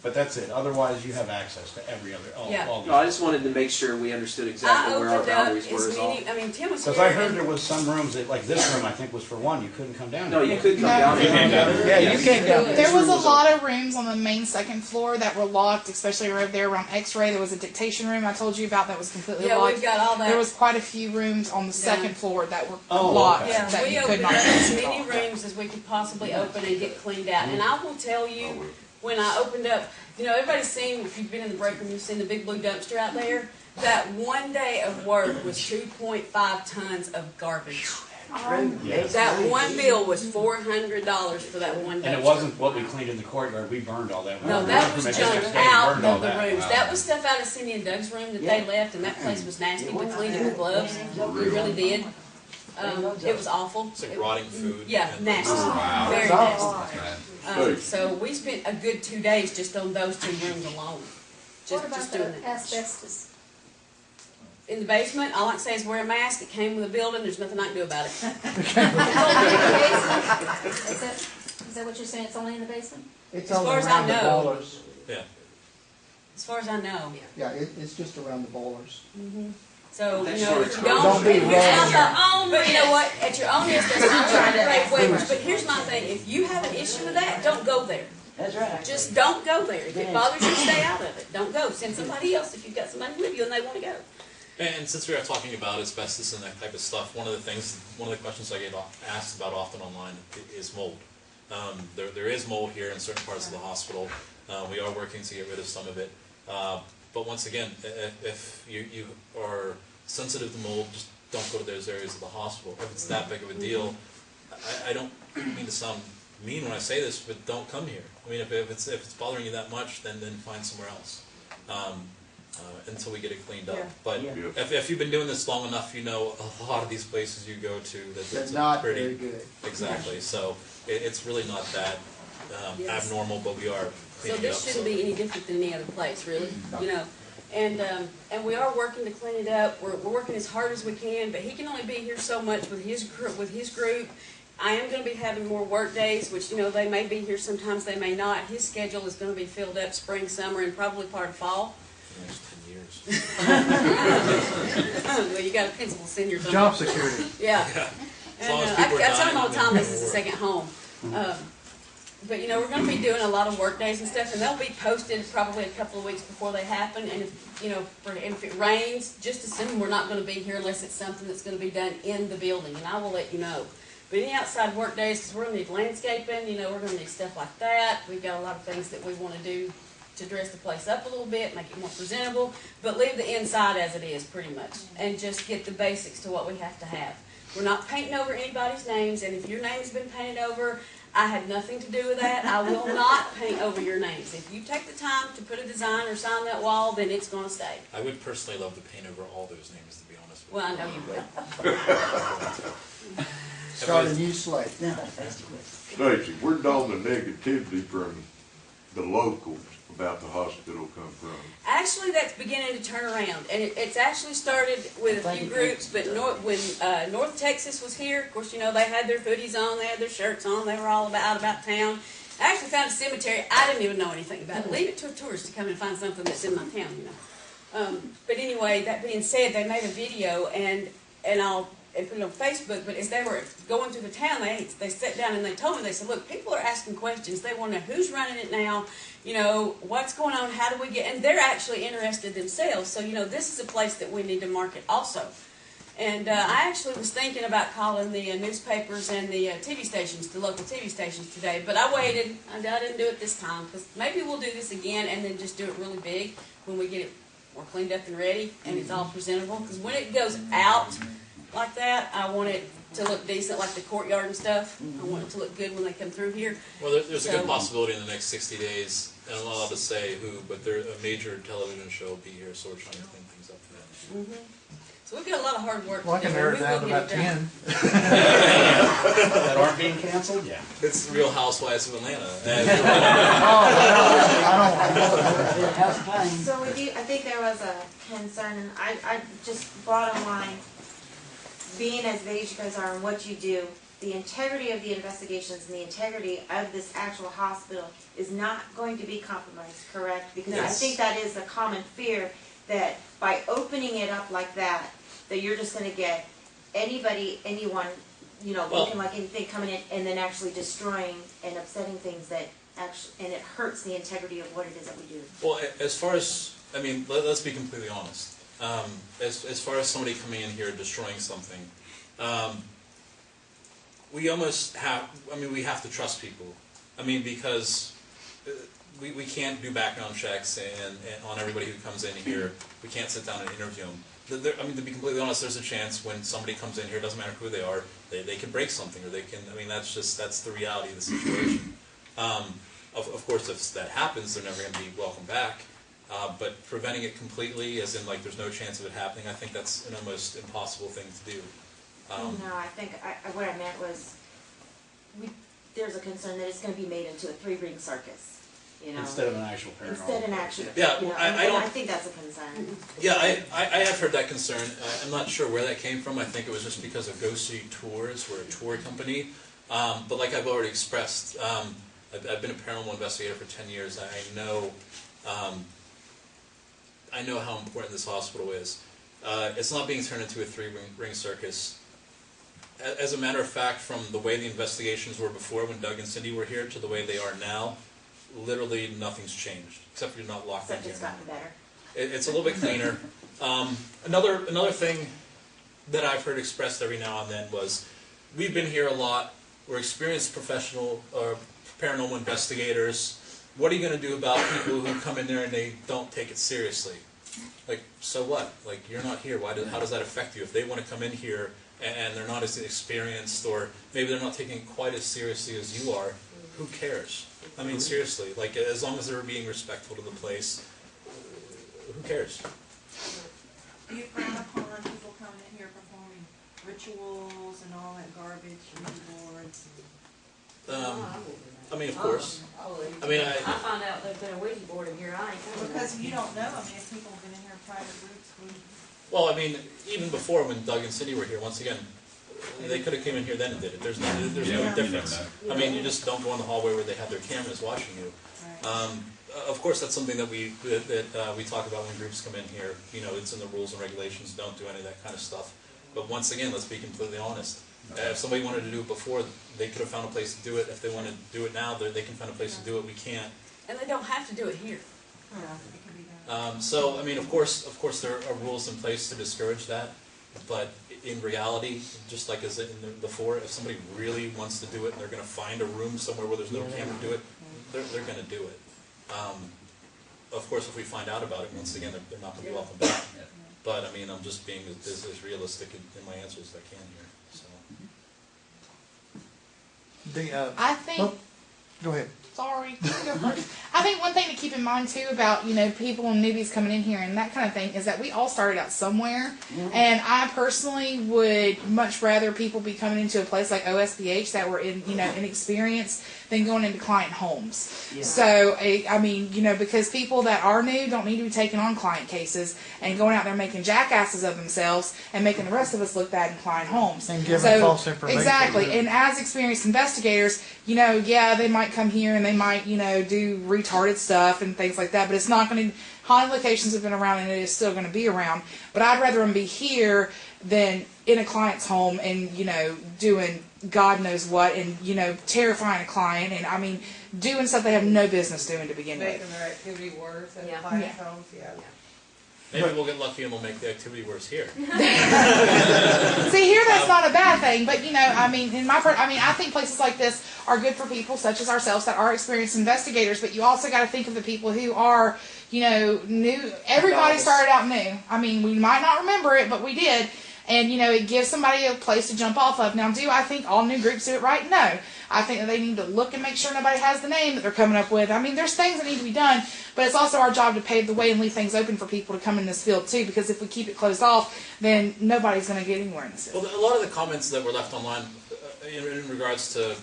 But that's it, otherwise you have access to every other, all Yeah. these. No, I just wanted to make sure we understood I exactly where our opened up boundaries were as is all. many, Tim was here. Because I heard and- there was some rooms that, like this room, I think was for one, you couldn't come down. No, there. you could come No. down. You and- Yeah, you came down. There There This was room a lot open. of rooms on the main second floor that were locked, especially right there around X-ray. There was a dictation room I told you about that was completely Yeah, locked. we've got all that. There was quite a few rooms on the second floor that were Oh, locked okay. Yeah, that we you could opened not up as use. many rooms as we could possibly open and get cleaned out. And I will tell you, when I opened up, everybody's seen, if you've been in the break room, you've seen the big blue dumpster out there. That one day of work was 2.5 tons of garbage. Yes. That one bill was $400 for that one dumpster. And it wasn't what we cleaned in the courtyard, we burned all that. No, that was Make junk us out burned all of the that. rooms. That was stuff out of Cindy and Doug's room that they left, and that place was nasty. We cleaned it with gloves. We really did. It was awful. It's like rotting food. Yeah, and- nasty. Very nasty. So we spent a good 2 days just on those 2 rooms alone. What about Just doing the it. asbestos? In the basement, all I can say is wear a mask. It came with a building. There's nothing I can do about it. Is that what you're saying, it's only in the basement? It's As only far as I around the know. boilers. Yeah. As far as I know. Yeah, it's just around the boilers. So, That's if sort you of don't, Don't be if you're at wrong. your own, but you know what, at your own risk, that's not trying to break waivers, but here's my thing, if you have an issue with that, don't go there. That's right. Just don't go there. If it bothers you, stay out of it. Don't go. Send somebody else if you've got somebody with you and they want to go. And since we are talking about asbestos and that type of stuff, one of the questions I get asked about often online is mold. There is mold here in certain parts of the hospital. We are working to get rid of some of it. But once again, if you are sensitive to mold, just don't go to those areas of the hospital. If it's that big of a deal, I don't mean to sound mean when I say this, but don't come here. I mean, if it's bothering you that much, then find somewhere else. Until we get it cleaned up. Yeah. But Yeah. if you've been doing this long enough, you know a lot of these places you go to They're that's not pretty very good. exactly. So it's really not that Yes. abnormal, but we are So cleaning it this up. shouldn't be any different than any other place, really, And we are working to clean it up. We're working as hard as we can, but he can only be here so much with his group. I am going to be having more work days, which, they may be here sometimes, they may not. His schedule is going to be filled up spring, summer, and probably part of fall. For the next 10 years. Well, you got a principal senior. Job security. Yeah. Yeah. As And, long as I people are tell them dying, all the time then this is a it'll second home. But we're going to be doing a lot of work days and stuff, and they'll be posted probably a couple of weeks before they happen. And if it rains, just assume we're not going to be here unless it's something that's going to be done in the building, and I will let you know. But any outside work days, because we're going to need landscaping, we're going to need stuff like that. We've got a lot of things that we want to do to dress the place up a little bit, make it more presentable, but leave the inside as it is pretty much, and just get the basics to what we have to have. We're not painting over anybody's names, and if your name's been painted over, I had nothing to do with that. I will not paint over your names. If you take the time to put a design or sign that wall, then it's going to stay. I would personally love to paint over all those names, to be honest with you. Well, I know you will. Start a new slate. Stacy, where did all the negativity from the locals about the hospital come from? Actually, that's beginning to turn around, and it's actually started with a few groups. But when North Texas was here, of course, they had their hoodies on, they had their shirts on, they were all out about town. I actually found a cemetery. I didn't even know anything about it. Leave it to a tourist to come and find something that's in my town, But anyway, that being said, they made a video, and and put it on Facebook, but as they were going through the town, they sat down and they told me, they said, look, people are asking questions. They want to know who's running it now, you know, what's going on, how do we get, and they're actually interested themselves. So, you know, this is a place that we need to market also. And I actually was thinking about calling the newspapers and the TV stations, the local TV stations today, but I waited. I didn't do it this time, because maybe we'll do this again and then just do it really big when we get it more cleaned up and ready and it's all presentable. Because when it goes out like that, I want it to look decent, like the courtyard and stuff. I want it to look good when they come through here. Well, there's a good possibility in the next 60 days, and I'm not allowed to say who, but a major television show will be here, so we're trying to clean things up for them. Mm-hmm. So we've got a lot of hard work Well, I to can do. narrow We it down will to get about it done. 10. That aren't being canceled? Yeah. It's Real Housewives of Atlanta. So with you, I think there was a concern, and I just bottom line, being as vague as you guys are and what you do, the integrity of the investigations and the integrity of this actual hospital is not going to be compromised, correct? Because I Yes. think that is a common fear, that by opening it up like that you're just gonna get anyone, you know, Well- looking like anything coming in and then actually destroying and upsetting things that actually, and it hurts the integrity of what it is that we do. Well, as far as, I mean, let's be completely honest. As far as somebody coming in here and destroying something, we almost have, we have to trust people. I mean, because we can't do background checks and on everybody who comes in here. We can't sit down and interview them. To be completely honest, there's a chance when somebody comes in here, doesn't matter who they are, they can break something, or they can, that's the reality of the situation. Of course, if that happens, they're never going to be welcome back. But preventing it completely, as in like there's no chance of it happening, I think that's an almost impossible thing to do. No, I think, what I meant was, there's a concern that it's gonna be made into a three-ring circus, you know? Instead of an actual paranormal. Instead of an actual, Yeah, you know, I and don't- I think that's a concern. Yeah, I have heard that concern. I'm not sure where that came from. I think it was just because of Go See Tours. We're a tour company. But like I've already expressed, I've been a paranormal investigator for 10 years. I know how important this hospital is. It's not being turned into a three-ring circus. As a matter of fact, from the way the investigations were before when Doug and Cindy were here to the way they are now, literally nothing's changed, except for you're not locked in Except here. it's gotten better. It's a little bit cleaner. Another thing that I've heard expressed every now and then was, we've been here a lot, we're experienced professional paranormal investigators. What are you going to do about people who come in there and they don't take it seriously? Like, so what? Like, you're not here. How does that affect you? If they want to come in here and they're not as experienced, or maybe they're not taking it quite as seriously as you are, who cares? I mean, seriously, like, as long as they're being respectful to the place, who cares? Do you frown upon people coming in here performing rituals and all that garbage, boards? Of course. I found out there's been a Ouija board in here, I ain't coming. Because you don't know, if people have been in here in private groups, Well, even before when Doug and Cindy were here, once again, they could have came in here then and did it. There's no difference. You just don't go in the hallway where they have their cameras watching you. Of course, that's something that we talk about when groups come in here. You know, it's in the rules and regulations. Don't do any of that kind of stuff. But once again, let's be completely honest. If somebody wanted to do it before, they could have found a place to do it. If they want to do it now, they can find a place to do it. We can't. And they don't have to do it here. So, of course, there are rules in place to discourage that, but in reality, just like as in before, if somebody really wants to do it and they're going to find a room somewhere where there's no camera to do it, they're going to do it. Of course, if we find out about it, once again, they're not going to be welcome back. But I'm just being as realistic in my answers as I can here. So. I think. Go ahead. Sorry. I think one thing to keep in mind too about, people and newbies coming in here and that kind of thing is that we all started out somewhere. And I personally would much rather people be coming into a place like OSPH that were inexperienced than going into client homes. Yeah. So, because people that are new don't need to be taking on client cases and going out there making jackasses of themselves and making the rest of us look bad in client homes. And giving false information. Exactly. And as experienced investigators, they might might come here and they might, do retarded stuff and things like that, but it's not going to, haunted locations have been around and it is still going to be around, but I'd rather them be here than in a client's home and, doing God knows what and, terrifying a client and, doing stuff they have no business doing to begin with. Making their activity worse in Yeah. clients' homes, yeah. Maybe we'll get lucky and we'll make the activity worse here. See, here that's not a bad thing, but I think places like this are good for people such as ourselves that are experienced investigators, but you also got to think of the people who are, new. Everybody started out new. We might not remember it, but we did. And, it gives somebody a place to jump off of. Now, do I think all new groups do it right? No. I think that they need to look and make sure nobody has the name that they're coming up with. There's things that need to be done, but it's also our job to pave the way and leave things open for people to come in this field, too, because if we keep it closed off, then nobody's going to get anywhere in this field. Well, a lot of the comments that were left online in regards to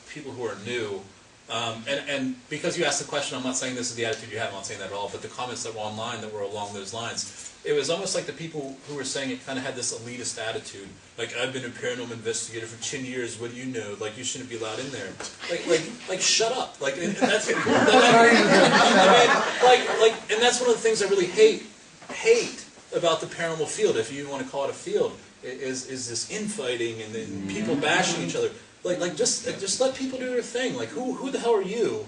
people who are new, and because you asked the question, I'm not saying this is the attitude you have, I'm not saying that at all, but the comments that were online that were along those lines, it was almost like the people who were saying it kind of had this elitist attitude. Like, I've band investigator for 10 years, what do you know? Like, you shouldn't be allowed in there. Like, shut up. Like, and that's, and that's one of the things I really hate about the paranormal field, if you want to call it a field, is this infighting and then people bashing each other. Just let people do their thing. Like, who the hell are you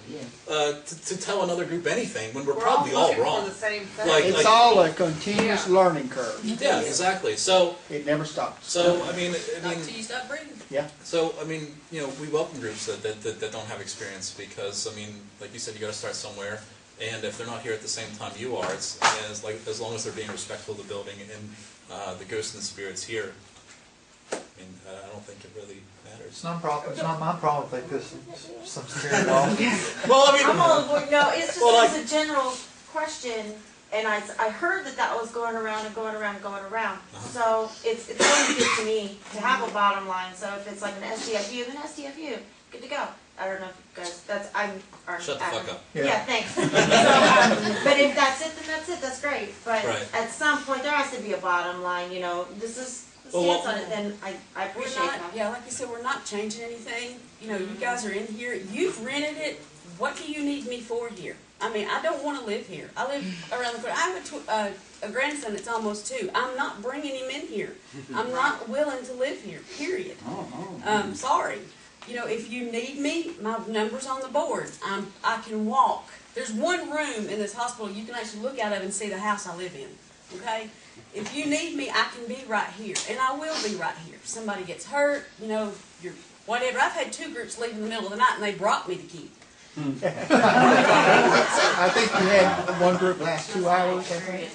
to tell another group anything when we're probably all wrong? For the same thing. It's all a continuous learning curve. Yeah, exactly. So it never stops. So Not till you stop breathing. Yeah. So we welcome groups that don't have experience because like you said, you got to start somewhere. And if they're not here at the same time you are, it's as long as they're being respectful of the building and the ghosts and spirits here. I don't think it really matters. It's not my problem if they piss some spirit off. Well, I'm all aboard. No, it's just it was a general question, and I heard that was going around and going around and going around. So it's only good to me to have a bottom line. So if it's like an SDFU, then SDFU, good to go. I don't know if you guys, Shut the fuck up. Yeah, thanks. So, but if that's it, then that's it. That's great. But at some point, there has to be a bottom line. This is the stance on it. Then I appreciate that. Yeah, like I said, we're not changing anything. You guys are in here. You've rented it. What do you need me for here? I don't want to live here. I live around the corner. I have a grandson that's almost 2. I'm not bringing him in here. I'm not willing to live here, period. Sorry. If you need me, my number's on the board. I can walk. There's one room in this hospital you can actually look out of and see the house I live in. Okay? If you need me, I can be right here. And I will be right here. If somebody gets hurt, you're whatever. I've had 2 groups leave in the middle of the night and they brought me the key. I think you had one group last 2 hours, I think.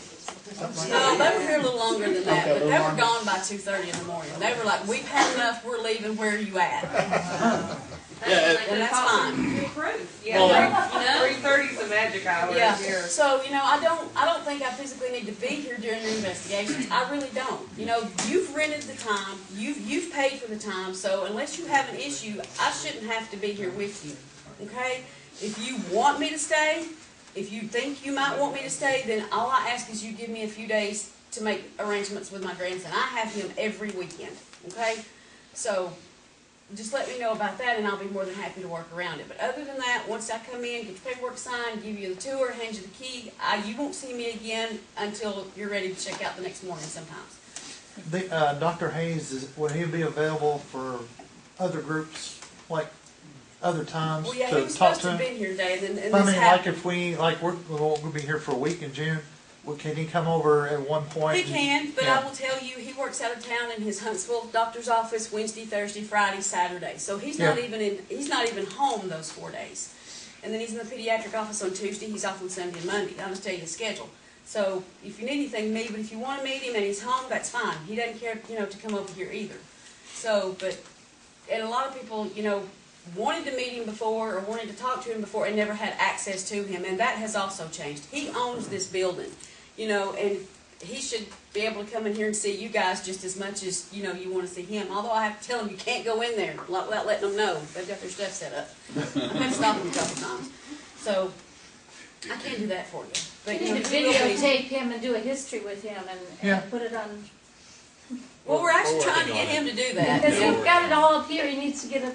No, they were here a little longer than that, but they were gone by 2:30 in the morning. They were like, we've had enough, we're leaving, where are you at? And that's fine. Yeah, 3:30 is the magic hour here. So, I don't think I physically need to be here during your investigations. I really don't. You've rented the time, you've paid for the time, so unless you have an issue, I shouldn't have to be here with you. Okay? If you want me to stay, if you think you might want me to stay, then all I ask is you give me a few days to make arrangements with my grandson. I have him every weekend, okay? So just let me know about that and I'll be more than happy to work around it. But other than that, once I come in, get your paperwork signed, give you the tour, hand you the key, you won't see me again until you're ready to check out the next morning sometimes. Dr. Hayes, would he be available for other groups, like other times well, yeah, to he was talk supposed to to him? have been here today, and this like happened. if we'll be here for a week in June, can he come over at one point? He can, but I will tell you, he works out of town in his Huntsville doctor's office Wednesday, Thursday, Friday, Saturday. So he's not even home those 4 days. And then he's in the pediatric office on Tuesday. He's off on Sunday and Monday. I'll just tell you his schedule. So if you need anything, me. But if you want to meet him and he's home, that's fine. He doesn't care, to come over here either. So, and a lot of people, wanted to meet him before or wanted to talk to him before and never had access to him, and that has also changed. He owns this building, and he should be able to come in here and see you guys just as much as, you want to see him. Although I have to tell him you can't go in there without letting them know. They've got their stuff set up. I've had to stop them a couple times. So, I can't do that for you. But, You need to videotape him and do a history with him and put it on. Well, we're actually trying to get him to do that. Because he's got it all up here, he needs to get it.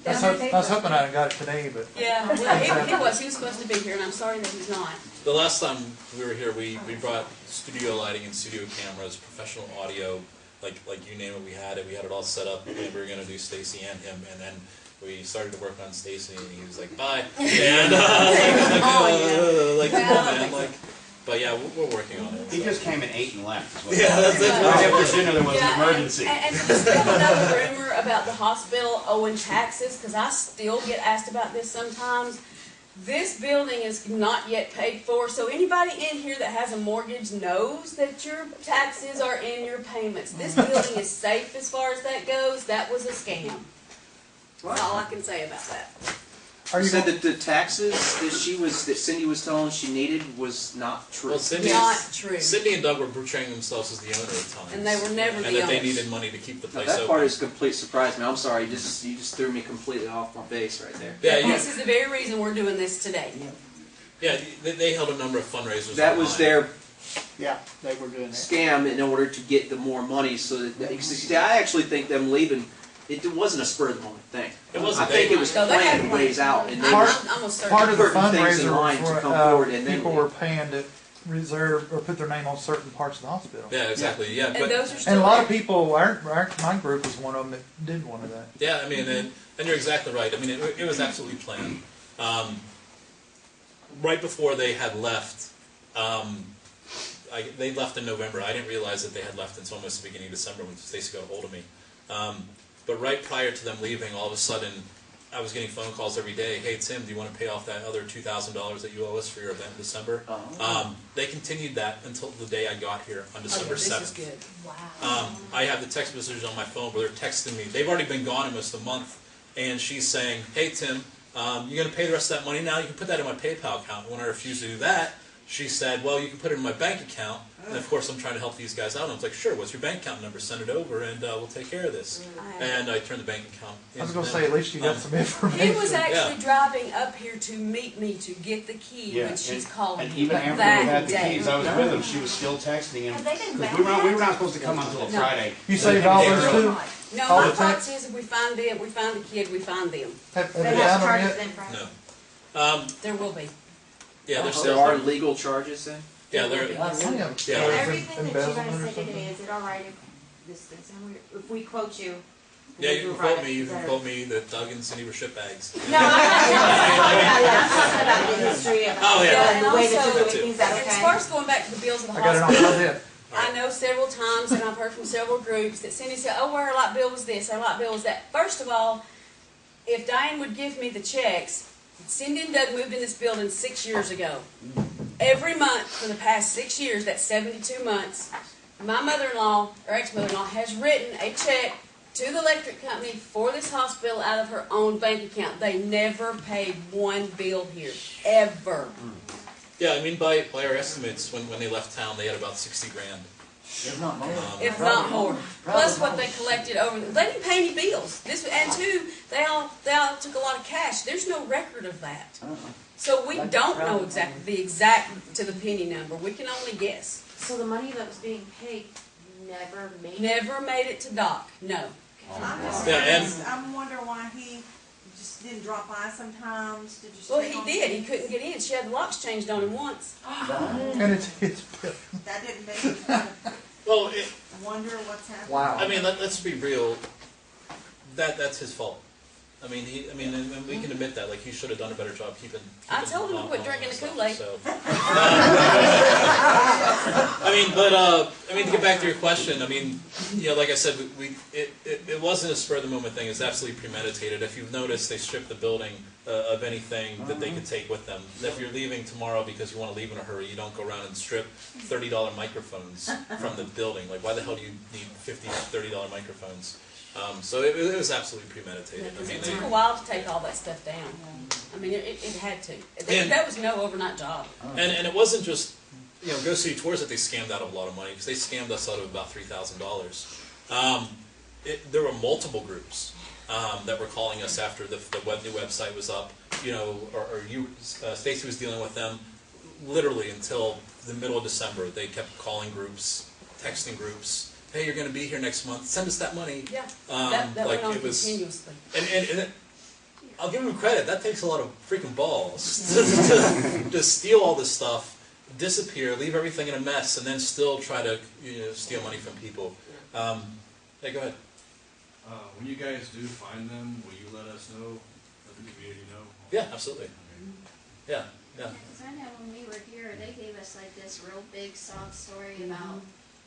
I was hoping I got it today, but. Yeah, well, he was supposed to be here, and I'm sorry that he's not. The last time we were here, we brought studio lighting and studio cameras, professional audio, like you name it, we had it. We had it all set up, and we were going to do Stacy and him, and then we started to work on Stacy, and he was like, bye. And but yeah, we're working on it. He just came at 8 and left. Is what Yeah, that's right after dinner there was an emergency. And there's still another rumor about the hospital owing taxes, because I still get asked about this sometimes. This building is not yet paid for, so anybody in here that has a mortgage knows that your taxes are in your payments. This building is safe as far as that goes. That was a scam. That's all I can say about that. You said that the taxes that Cindy was telling us she needed was not true. Well, Not true. Cindy and Doug were portraying themselves as the owner at times. And they were never the And that they owners. needed money to keep the Now, place that open. part is a complete surprise to me. I'm sorry, you just threw me completely off my base right there. Yeah, This is the very reason we're doing this today. Yeah, they held a number of fundraisers. That was online. their Yeah, they were doing that. scam in order to get the more money. So that, see, I actually think them leaving, it wasn't a spur of the moment thing. It wasn't. I think it was No, they had planned ways out, and they I'm were almost certain. Part of the putting things in fundraiser line was to come forward, and then people were paying to reserve or put their name on certain parts of the hospital. Yeah, exactly. Yeah, And but those are still And a lot there. of people, my group was one of them that did one of that. yeah, I mean, and you're exactly right. I mean, it was absolutely planned. Right before they had left, they left in November. I didn't realize that they had left until almost the beginning of December when Stacey got a hold of me. But right prior to them leaving, all of a sudden, I was getting phone calls every day. Hey, Tim, do you want to pay off that other $2,000 that you owe us for your event in December? They continued that until the day I got here on December 7th. This is good. Wow. I have the text messages on my phone where they're texting me. They've already been gone almost a month, and she's saying, hey, Tim, you're going to pay the rest of that money now? You can put that in my PayPal account. When I refused to do that, she said, well, you can put it in my bank account. And of course, I'm trying to help these guys out. And I was like, sure, what's your bank account number? Send it over, and we'll take care of this. And I turned the bank account in. I was going to say, at least you got some information. He was actually driving up here to meet me to get the key when she's calling and me. even after we that had the day. keys, I was with him. She was still texting him. Have they been Because found we were yet? not supposed to come until No. Friday. You saved all those too? No, All my the thought texts? is if we find them, we find the kid, we find them. Have They they have found them charges yet? in Friday. No. There will be. Yeah, There are legal charges then? Yeah, they're. Yeah. So Yeah. everything that you guys Embezzlement or said today, something? is it all right if we quote you? Yeah, you can Friday? quote me. You Is can that- quote me that Doug and Cindy were shitbags. No, I'm talking about the history of Oh, yeah. the way that And you're also, doing things. Is that as okay? far as going back to the bills of the I got it on hospital, my head. I know several times, and I've heard from several groups, that Cindy said, oh, our light bill was this, our light bill was that. First of all, if Diane would give me the checks, Cindy and Doug moved in this building 6 years ago. Every month for the past 6 years, that's 72 months, my mother-in-law, or ex-mother-in-law, has written a check to the electric company for this hospital out of her own bank account. They never paid one bill here, ever. Yeah, I mean, by our estimates, when they left town, they had about 60 grand. If not more. If not more. Plus what they collected over, they didn't pay any bills. And two, they all took a lot of cash. There's no record of that. So we don't know exactly the exact to the penny number. We can only guess. So the money that was being paid never made it? Never made it to Doc, no. I'm wondering why he just didn't drop by sometimes to just. Well, check he on did. He things. couldn't get in. She had the locks changed on him once. And it's That didn't make me kind of Well, wonder what's happening. wow. I mean, let's be real. That's his fault. I mean, and we can admit that. Like, he should have done a better job keeping. I told him to quit drinking the Kool-Aid. So. I mean, to get back to your question, I mean, like I said, it wasn't a spur of the moment thing. It's absolutely premeditated. If you've noticed, they stripped the building of anything that they could take with them. If you're leaving tomorrow because you want to leave in a hurry, you don't go around and strip $30 microphones from the building. Like, why the hell do you need $30 microphones? So it was absolutely premeditated. I mean, It took a while to take all that stuff down. I mean, it had to. That was no overnight job. And it wasn't just, Go City Tours that they scammed out of a lot of money, because they scammed us out of about $3,000. There were multiple groups that were calling us after the new website was up, Stacy was dealing with them literally until the middle of December. They kept calling groups, texting groups. Hey, you're going to be here next month. Send us that money. Yeah, that went on continuously. And I'll give them credit. That takes a lot of freaking balls to steal all this stuff, disappear, leave everything in a mess, and then still try to steal money from people. Hey, go ahead. When you guys do find them, will you let us know, let the community know? Yeah, absolutely. Yeah, yeah. Because I know when we were here, they gave us like this real big sob story about,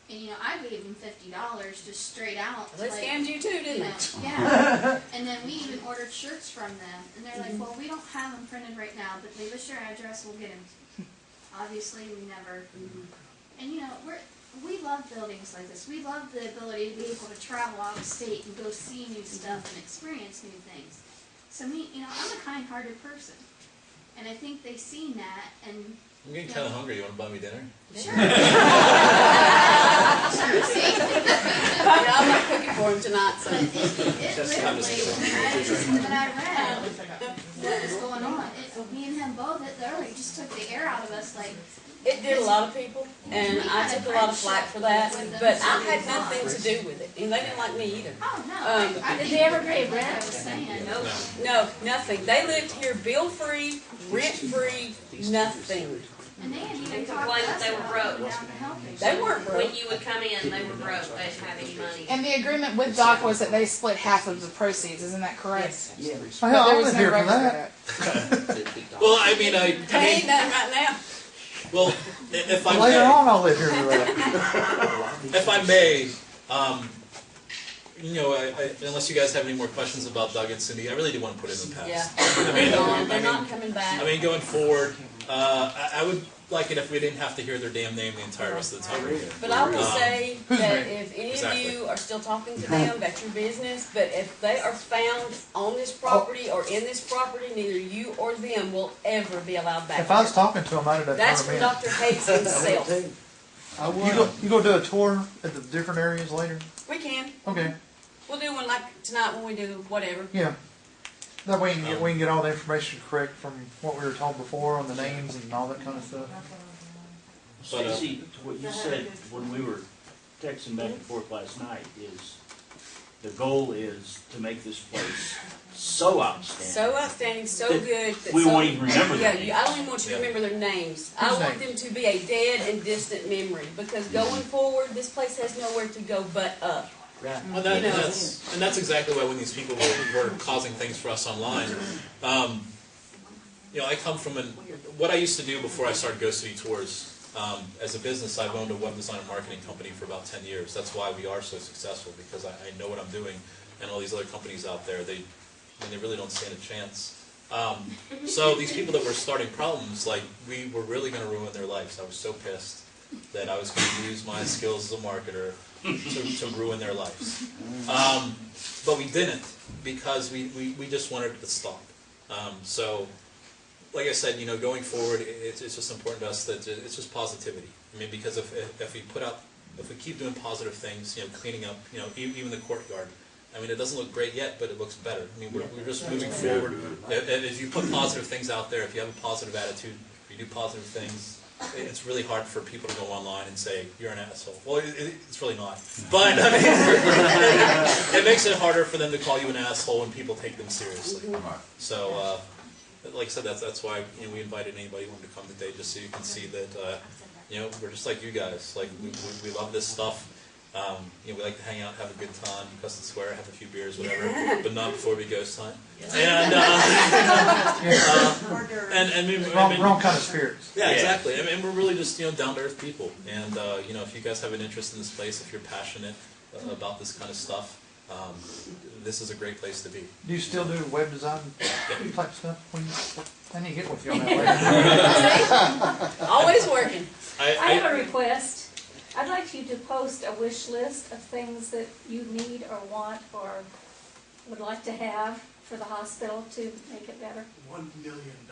and I gave them $50 just straight out. They scammed you too, didn't they? Yeah. And then we even ordered shirts from them, and they're like, well, we don't have them printed right now, but leave us your address, we'll get them. Obviously, we never. And we love buildings like this. We love the ability to be able to travel out of state and go see new stuff and experience new things. So I'm a kind-hearted person. And I think they've seen that, and I'm getting kind of hungry. You want to buy me dinner? Sure. I'm not cooking for him tonight, so. It literally, when I read what was going on, me and him both, it literally just took the air out of us, like. It did a lot of people, and I took a lot of flack for that, but I had nothing to do with it, and they didn't like me either. Oh, no. Did they ever pay rent? I was saying. Nope. No, nothing. They lived here bill-free, rent-free, nothing. And they had even And talked complained to us that they were about broke. down to help us. They weren't broke. When you would come in, they were broke, they didn't have any money. And the agreement with Doc was that they split half of the proceeds, isn't that correct? Yeah. Well, hell, I was live no here for record of that. Well, I mean, I They ain't nothing right now. well, if I Later may, on, I'll live here for that. if I may, unless you guys have any more questions about Doug and Cindy, I really do want to put it in the past. Yeah. They're not coming back. I mean, going forward, I would like it if we didn't have to hear their damn name the entire rest of the time we're here. But I will say Who's that me? if any Exactly. of you are still talking to them, that's your business. But if they are found on this property or in this property, neither you or them will ever be allowed back. If I was here. talking to him, I'd have That's turned from him in. Dr. Hayes himself. I would. You go do a tour at the different areas later? We can. Okay, We'll do one like tonight when we do whatever. yeah. That way we can get all the information correct from what we were told before on the names and all that kind of stuff. But, Stacy, what you said when we were texting back and forth last night is, the goal is to make this place so outstanding. So outstanding, so That good. That we so, won't even remember Yeah, their I don't even want you to remember their names. I Whose want names? them to be a dead and distant memory because going forward, this place has nowhere to go but up. Well, that's exactly why when these people were causing things for us online, I come from what I used to do before I started Ghost City Tours. As a business, I've owned a web design and marketing company for about 10 years. That's why we are so successful, because I know what I'm doing, and all these other companies out there, they really don't stand a chance. So these people that were starting problems, like, we were really going to ruin their lives. I was so pissed that I was going to use my skills as a marketer to ruin their lives. But we didn't, because we just wanted it to stop. So, like I said, going forward, it's just important to us that it's just positivity. I mean, because if we keep doing positive things, cleaning up, even the courtyard. I mean, it doesn't look great yet, but it looks better. I mean, we're just moving forward. If you put positive things out there, if you have a positive attitude, if you do positive things, it's really hard for people to go online and say, you're an asshole. Well, it's really not. But, I mean, it makes it harder for them to call you an asshole when people take them seriously. So, like I said, that's why we invited anybody who wanted to come today, just so you can see that we're just like you guys. Like we love this stuff. We like to hang out, have a good time, cuss and swear, have a few beers, whatever, but not before we ghost hunt. And Wrong kind of spirits. Yeah, exactly. I mean, we're really just down to earth people. And if you guys have an interest in this place, if you're passionate about this kind of stuff, this is a great place to be. Do you still do web design type stuff? I need to get with you on that later. Always working. I have a request. I'd like you to post a wish list of things that you need or want or would like to have for the hospital to make it better. $1 million.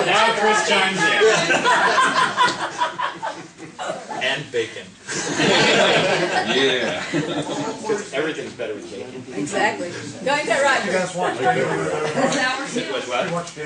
Now Chris chimes in. And bacon. Yeah. Everything's better with bacon. Exactly. No, ain't that right? You guys watch Wait, what? You watch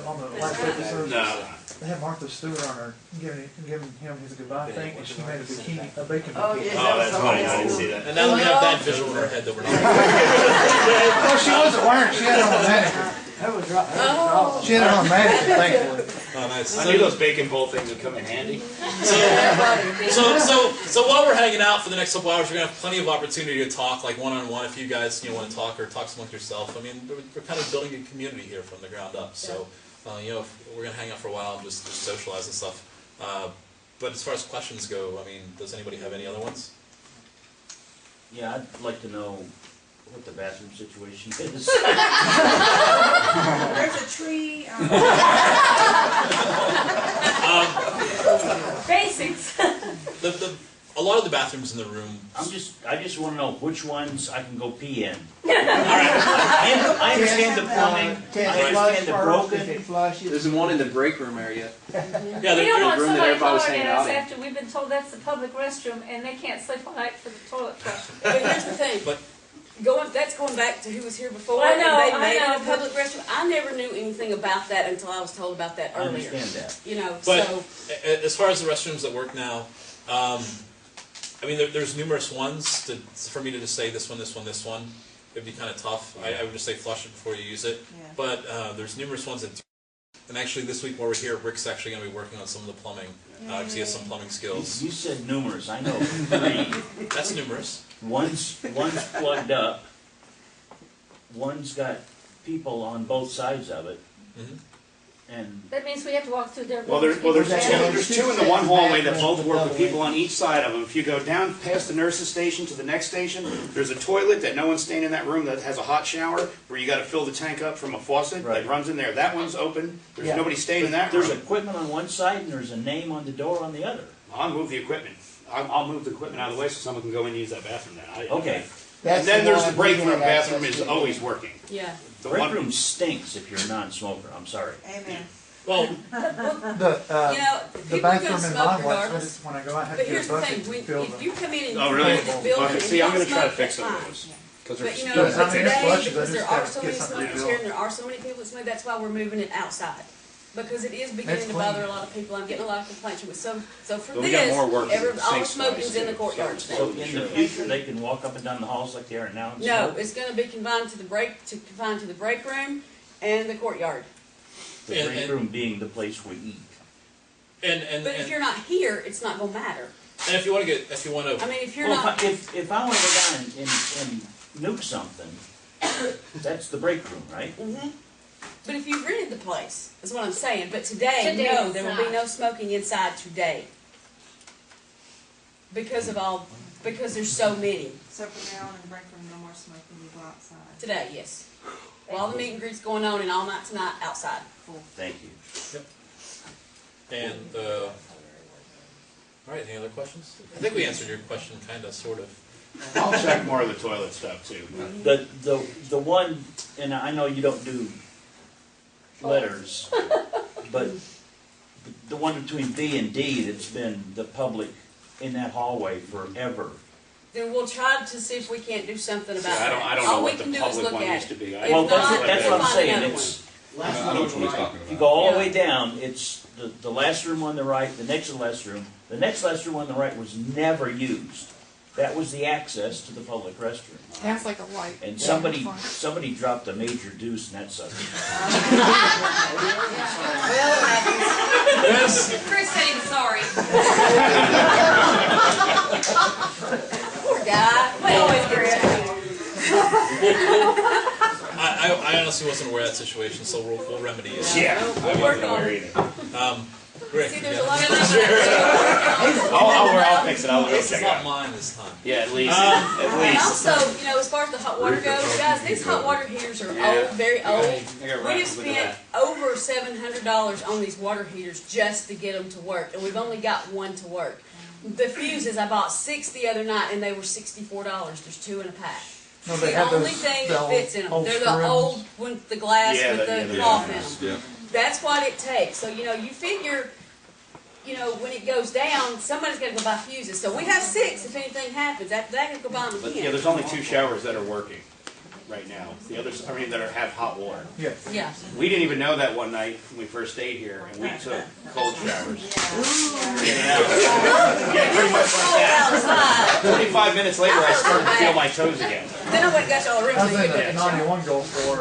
on the last episode? No. They had Martha Stewart on her, giving him his goodbye thing, and she made a bikini, a bacon Oh, bikini. yes. Oh, that's funny, I didn't see that. And now that we have that visual in our head that we're not. Well, she wasn't wearing it, she had it on a mannequin. Oh. She had it on a mannequin, thankfully. Oh, nice. I knew those bacon bowl things would come in handy. So while we're hanging out for the next couple hours, we're gonna have plenty of opportunity to talk, like one-on-one, if you guys want to talk or talk amongst yourself. I mean, we're kind of building a community here from the ground up. So, if we're gonna hang out for a while and just socialize and stuff. But as far as questions go, I mean, does anybody have any other ones? Yeah, I'd like to know what the bathroom situation is. There's a tree. Basics. A lot of the bathrooms in the room. I just want to know which ones I can go pee in. I understand the plumbing. I understand the broken. There's one in the break room area. Yeah, We the don't want room that somebody everybody was hollering hanging at us out in. after we've been told that's the public restroom and they can't sleep all night for the toilet flush. But here's the thing. But That's going back to who was here before. I know, and they I made know, it a public restroom. I never knew anything about that until I was told about that I earlier. understand that. But So as far as the restrooms that work now, I mean, there's numerous ones. For me to just say this one, it'd be kind of tough. I would just say flush it before you use it. Yeah. But there's numerous ones that do. And actually, this week while we're here, Rick's actually going to be working on some of the plumbing, because he has some plumbing skills. You said numerous. I know 3. That's numerous. One's plugged up. One's got people on both sides of it. Mhm. And That means we have to walk through their. There's two in the one hallway that both work with people on each side of them. If you go down past the nurse's station to the next station, there's a toilet that no one's staying in that room that has a hot shower where you got to fill the tank up from a faucet that Right. runs in there. That one's open. There's Yeah. nobody staying in that there's room. equipment on one side and there's a name on the door on the other. I'll move the equipment. I'll move the equipment out of the way so someone can go in and use that bathroom then. Okay. And then there's the break room. Bathroom is always working. yeah. The Break one room stinks if you're a non-smoker. I'm sorry. Amen. Well, The People bathroom can in smoke mine works, regardless. when I go, I have But to here's get a the thing, bucket to fill if you them. come in and you Oh, come really? in this building and See, you I'm don't gonna try to smoke, fix that's some of fine. those. Because But there's But, I mean, it's today, flushes, I because there just are gotta so get many something smokers to here fill. and there are so many people that smoke, that's why we're moving it outside. Because it is beginning It's to clean. bother a lot of people. I'm getting a lot of complaints from it. So for But we got this, more work to do. all the Sinks smoking's wise, in the too. courtyard So today. in the future, they can walk up and down the halls like they are now and No, smoke? it's gonna be confined to the break room and the courtyard. The break room being the place we eat. But if you're not here, it's not gonna matter. And if you want to I mean, if you're Well, not, if I want to go down and nuke something, that's the break room, right? Mhm. But if you rented the place, is what I'm saying. But today, Today no, it's there will not. be no smoking inside today. Because there's so many. So from now on in the break room, no more smoking, you go outside. Today, yes. While the meet and greet's going on and all night tonight, outside. Thank you. And all right, any other questions? I think we answered your question, kind of, sort of. I'll check more of the toilet stuff too. The one, and I know you don't do letters, but the one between B and D that's been the public in that hallway forever. Then we'll try to see if we can't do something about Yeah, that. I don't know All we what the can do is public look one at used it. to be. If Well, not, that's we'll what I'm find saying. another It's, I know which one he's talking if you about. go all the Yeah. way down, it's the last room on the right, the next to the last room. The next last room on the right was never used. That was the access to the public restroom. That's like a light. And Yeah, somebody fine. somebody dropped a major deuce in that sucker. Chris said he's sorry. Poor guy. We always get I honestly wasn't aware of that situation, so we'll remedy it. Yeah, We'll work on it. Rick, See, there's yeah. a lot of I'll fix it. I'll go This is check it not out. mine this time. Yeah, at least. And At least. also, as far as the hot water goes, guys, these hot water heaters are old, very old. I got We have rackets with spent that. over $700 on these water heaters just to get them to work, and we've only got one to work. The fuses, I bought 6 the other night, and they were $64. There's 2 in a pack. No, they The have only those, thing the that old, fits in them. old They're screw the rims. old with the glass Yeah, with the- the yeah, cloth in them. Yeah. That's what it takes. So, you figure, when it goes down, somebody's got to go buy fuses. So we have 6 if anything happens. After that, I can go buy them But again. yeah, there's only 2 showers that are working. right now. The others, I mean, that have hot water. Yeah. Yeah. We didn't even know that one night when we first stayed here, and we took cold showers. Yeah, pretty much like that. 45 minutes later, I started to feel my toes again. Then I went and got y'all a room. I was so you in could a take a shower. 91 Gulf War,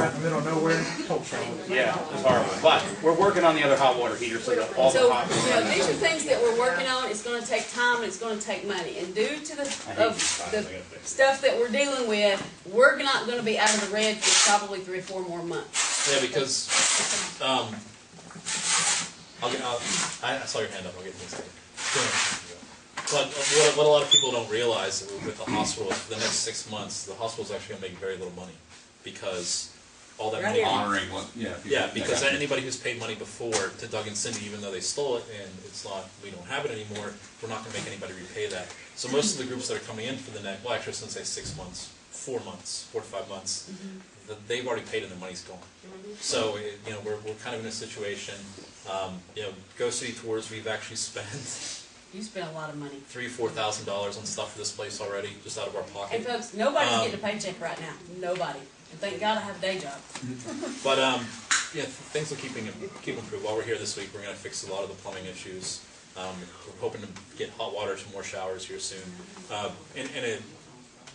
out in the middle of nowhere, cold shower. Yeah, it was horrible. But we're working on the other hot water heater so that all the So, hot you know, these are things that we're working on. It's gonna take time and it's gonna take money. And due to the stuff that we're dealing with, we're not gonna be out of the red for probably 3 or 4 more months. Yeah, because, I saw your hand up, I'll get this. But what a lot of people don't realize with the hospital, for the next 6 months, the hospital's actually gonna make very little money, because all that money. Honoring what, yeah. Yeah, because anybody who's paid money before to Doug and Cindy, even though they stole it and it's not, we don't have it anymore, we're not gonna make anybody repay that. So most of the groups that are coming in for the next, well, actually, since say 6 months, 4 months, 4 to 5 months, they've already paid and their money's gone. So, you know, we're kind of in a situation, you know, Go City Tours, we've actually spent You spent a lot of money. $3,000 to $4,000 on stuff for this place already, just out of our pocket. And folks, nobody's getting a paycheck right now. Nobody. And thank God I have a day job. But yeah, things will keep improving. While we're here this week, we're going to fix a lot of the plumbing issues. We're hoping to get hot water to more showers here soon. In a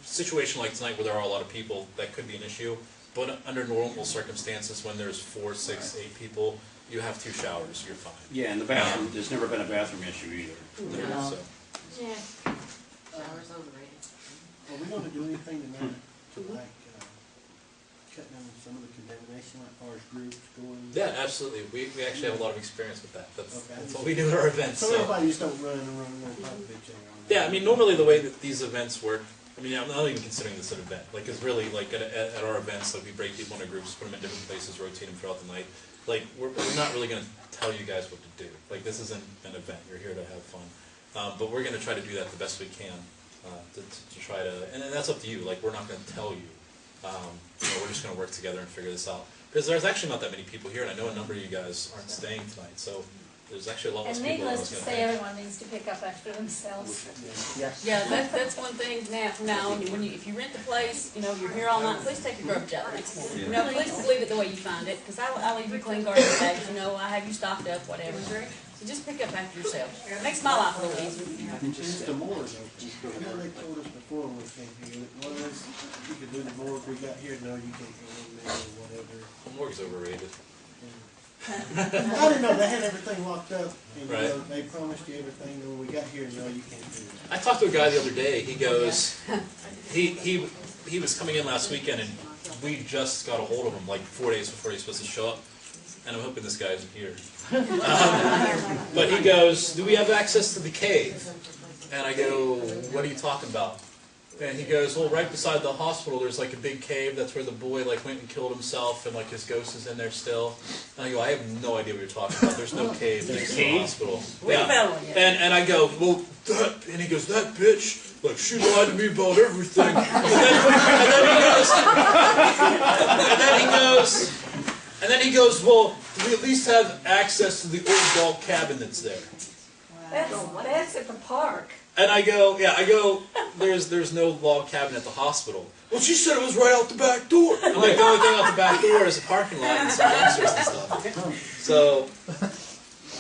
situation like tonight, where there are a lot of people, that could be an issue. But under normal circumstances, when there's 4, 6, 8 people, you have 2 showers, you're fine. Yeah, and the bathroom, there's never been a bathroom issue either. So. Yeah. Showers overrated. Are we gonna do anything tonight to like, cut down some of the contamination, like far as groups going? Yeah, absolutely. We actually have a lot of experience with that. That's Okay. what we do at our events. So everybody just don't run and pop each other. Yeah, I mean, normally the way that these events work, I mean, I'm not even considering this an event. Like, it's really, like, at our events, like, we break people into groups, put them in different places, rotate them throughout the night. Like, we're not really going to tell you guys what to do. Like, this isn't an event. You're here to have fun. But we're going to try to do that the best we can to try to, and that's up to you. Like, we're not going to tell you. You know, we're just going to work together and figure this out. Because there's actually not that many people here, and I know a number of you guys aren't staying tonight. So there's actually a lot less And people than I needless was to going to say, think. everyone needs to pick up after themselves. Yeah, that's one thing now. From now on, if you rent the place, you know, you're here all night. Please take your garbage out the next morning. You know, please leave it the way you find it, because I leave you clean garbage bags. You know, I have you stocked up, whatever. So just pick up after yourself. It makes my life a little easier. Just the morgue, though. I know they told us before when we came here, that was, you could do the morgue we got here, no, you can't go in there or whatever. The morgue's overrated. I didn't know they had everything locked up, and Right. they promised you everything, and when we got here, no, you can't do it. I talked to a guy the other day. He goes, he was coming in last weekend, and we just got a hold of him like 4 days before he was supposed to show up. And I'm hoping this guy isn't here. But he goes, "Do we have access to the cave?" And I go, "What are you talking about?" And he goes, "Well, right beside the hospital, there's like a big cave. That's where the boy like went and killed himself, and like his ghost is in there still." And I go, "I have no idea what you're talking about. There's no cave next to the hospital." We haven't found one yet. And I go, "Well, that," and he goes, "That bitch, like she lied to me about everything." And then he goes, "Well, do we at least have access to the old log cabin that's there?" That's at the park. And I go, there's no log cabin at the hospital. Well, she said it was right out the back door. I'm like, the only thing out the back door is a parking lot and some dumpsters and stuff.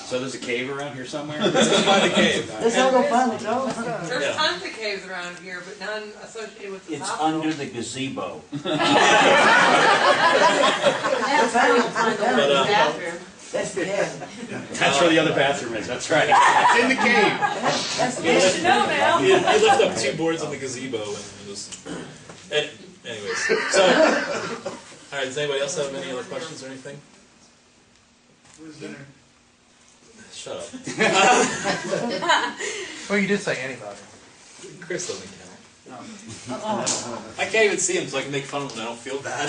So there's a cave around here somewhere? let's go find the cave. Let's all go find it, Joe. There's Yeah. tons of caves around here, but none associated with the It's hospital. under the gazebo. That's how you'll find the Bathroom. That's the end. That's where the other bathroom is, that's right. It's in the cave. That's the You should know now. You lift up 2 boards on the gazebo and just. Anyways, so all right. Does anybody else have any other questions or anything? Shut up. Well, you did say anybody. Chris doesn't count. Oh. I can't even see him, so I can make fun of him. And I don't feel bad.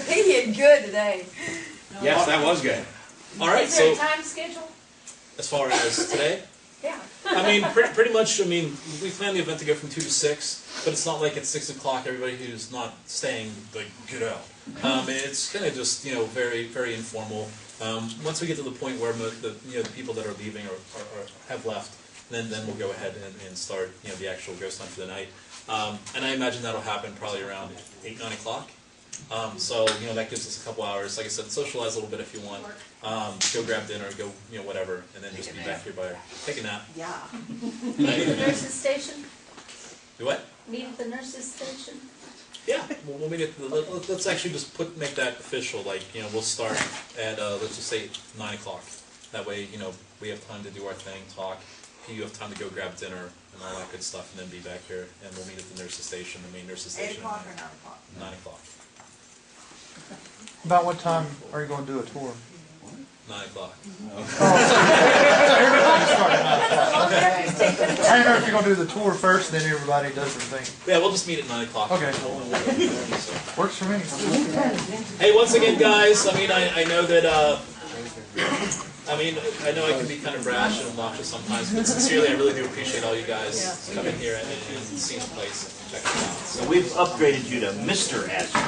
He did good today. Yes, that was good. All right. Is there a So time schedule? as far as today. Yeah. I mean, pretty much. I mean, we plan the event to go from 2 to 6, but it's not like at 6 o'clock everybody who's not staying like get out. It's kind of just very very informal. Once we get to the point where the people that are leaving or have left, then we'll go ahead and start the actual ghost hunt for the night. And I imagine that'll happen probably around 8, 9 o'clock. So, you know, that gives us a couple hours. Like I said, socialize a little bit if you want. Go grab dinner, go, you know, whatever, and then just be back here by, take a nap. Yeah. Meet at the nurse's station? Do what? Meet at the nurse's station? Yeah, we'll meet at let's actually just make that official, like, you know, we'll start at, let's just say 9 o'clock. That way, you know, we have time to do our thing, talk, you have time to go grab dinner and all that good stuff, and then be back here, and we'll meet at the nurse's station, the main nurse's 8 station. o'clock or 9 o'clock? 9 o'clock. About what time are you gonna do a tour? 9 o'clock. I don't know if you're gonna do the tour first, then everybody does their thing. Yeah, we'll just meet at 9 o'clock. Okay. Works for me. Hey, once again, guys, I mean, I know that, I know I can be kind of brash and obnoxious sometimes, but sincerely, I really do appreciate all you guys coming here and seeing the place and checking it out. So we've upgraded you to Mr. Asher.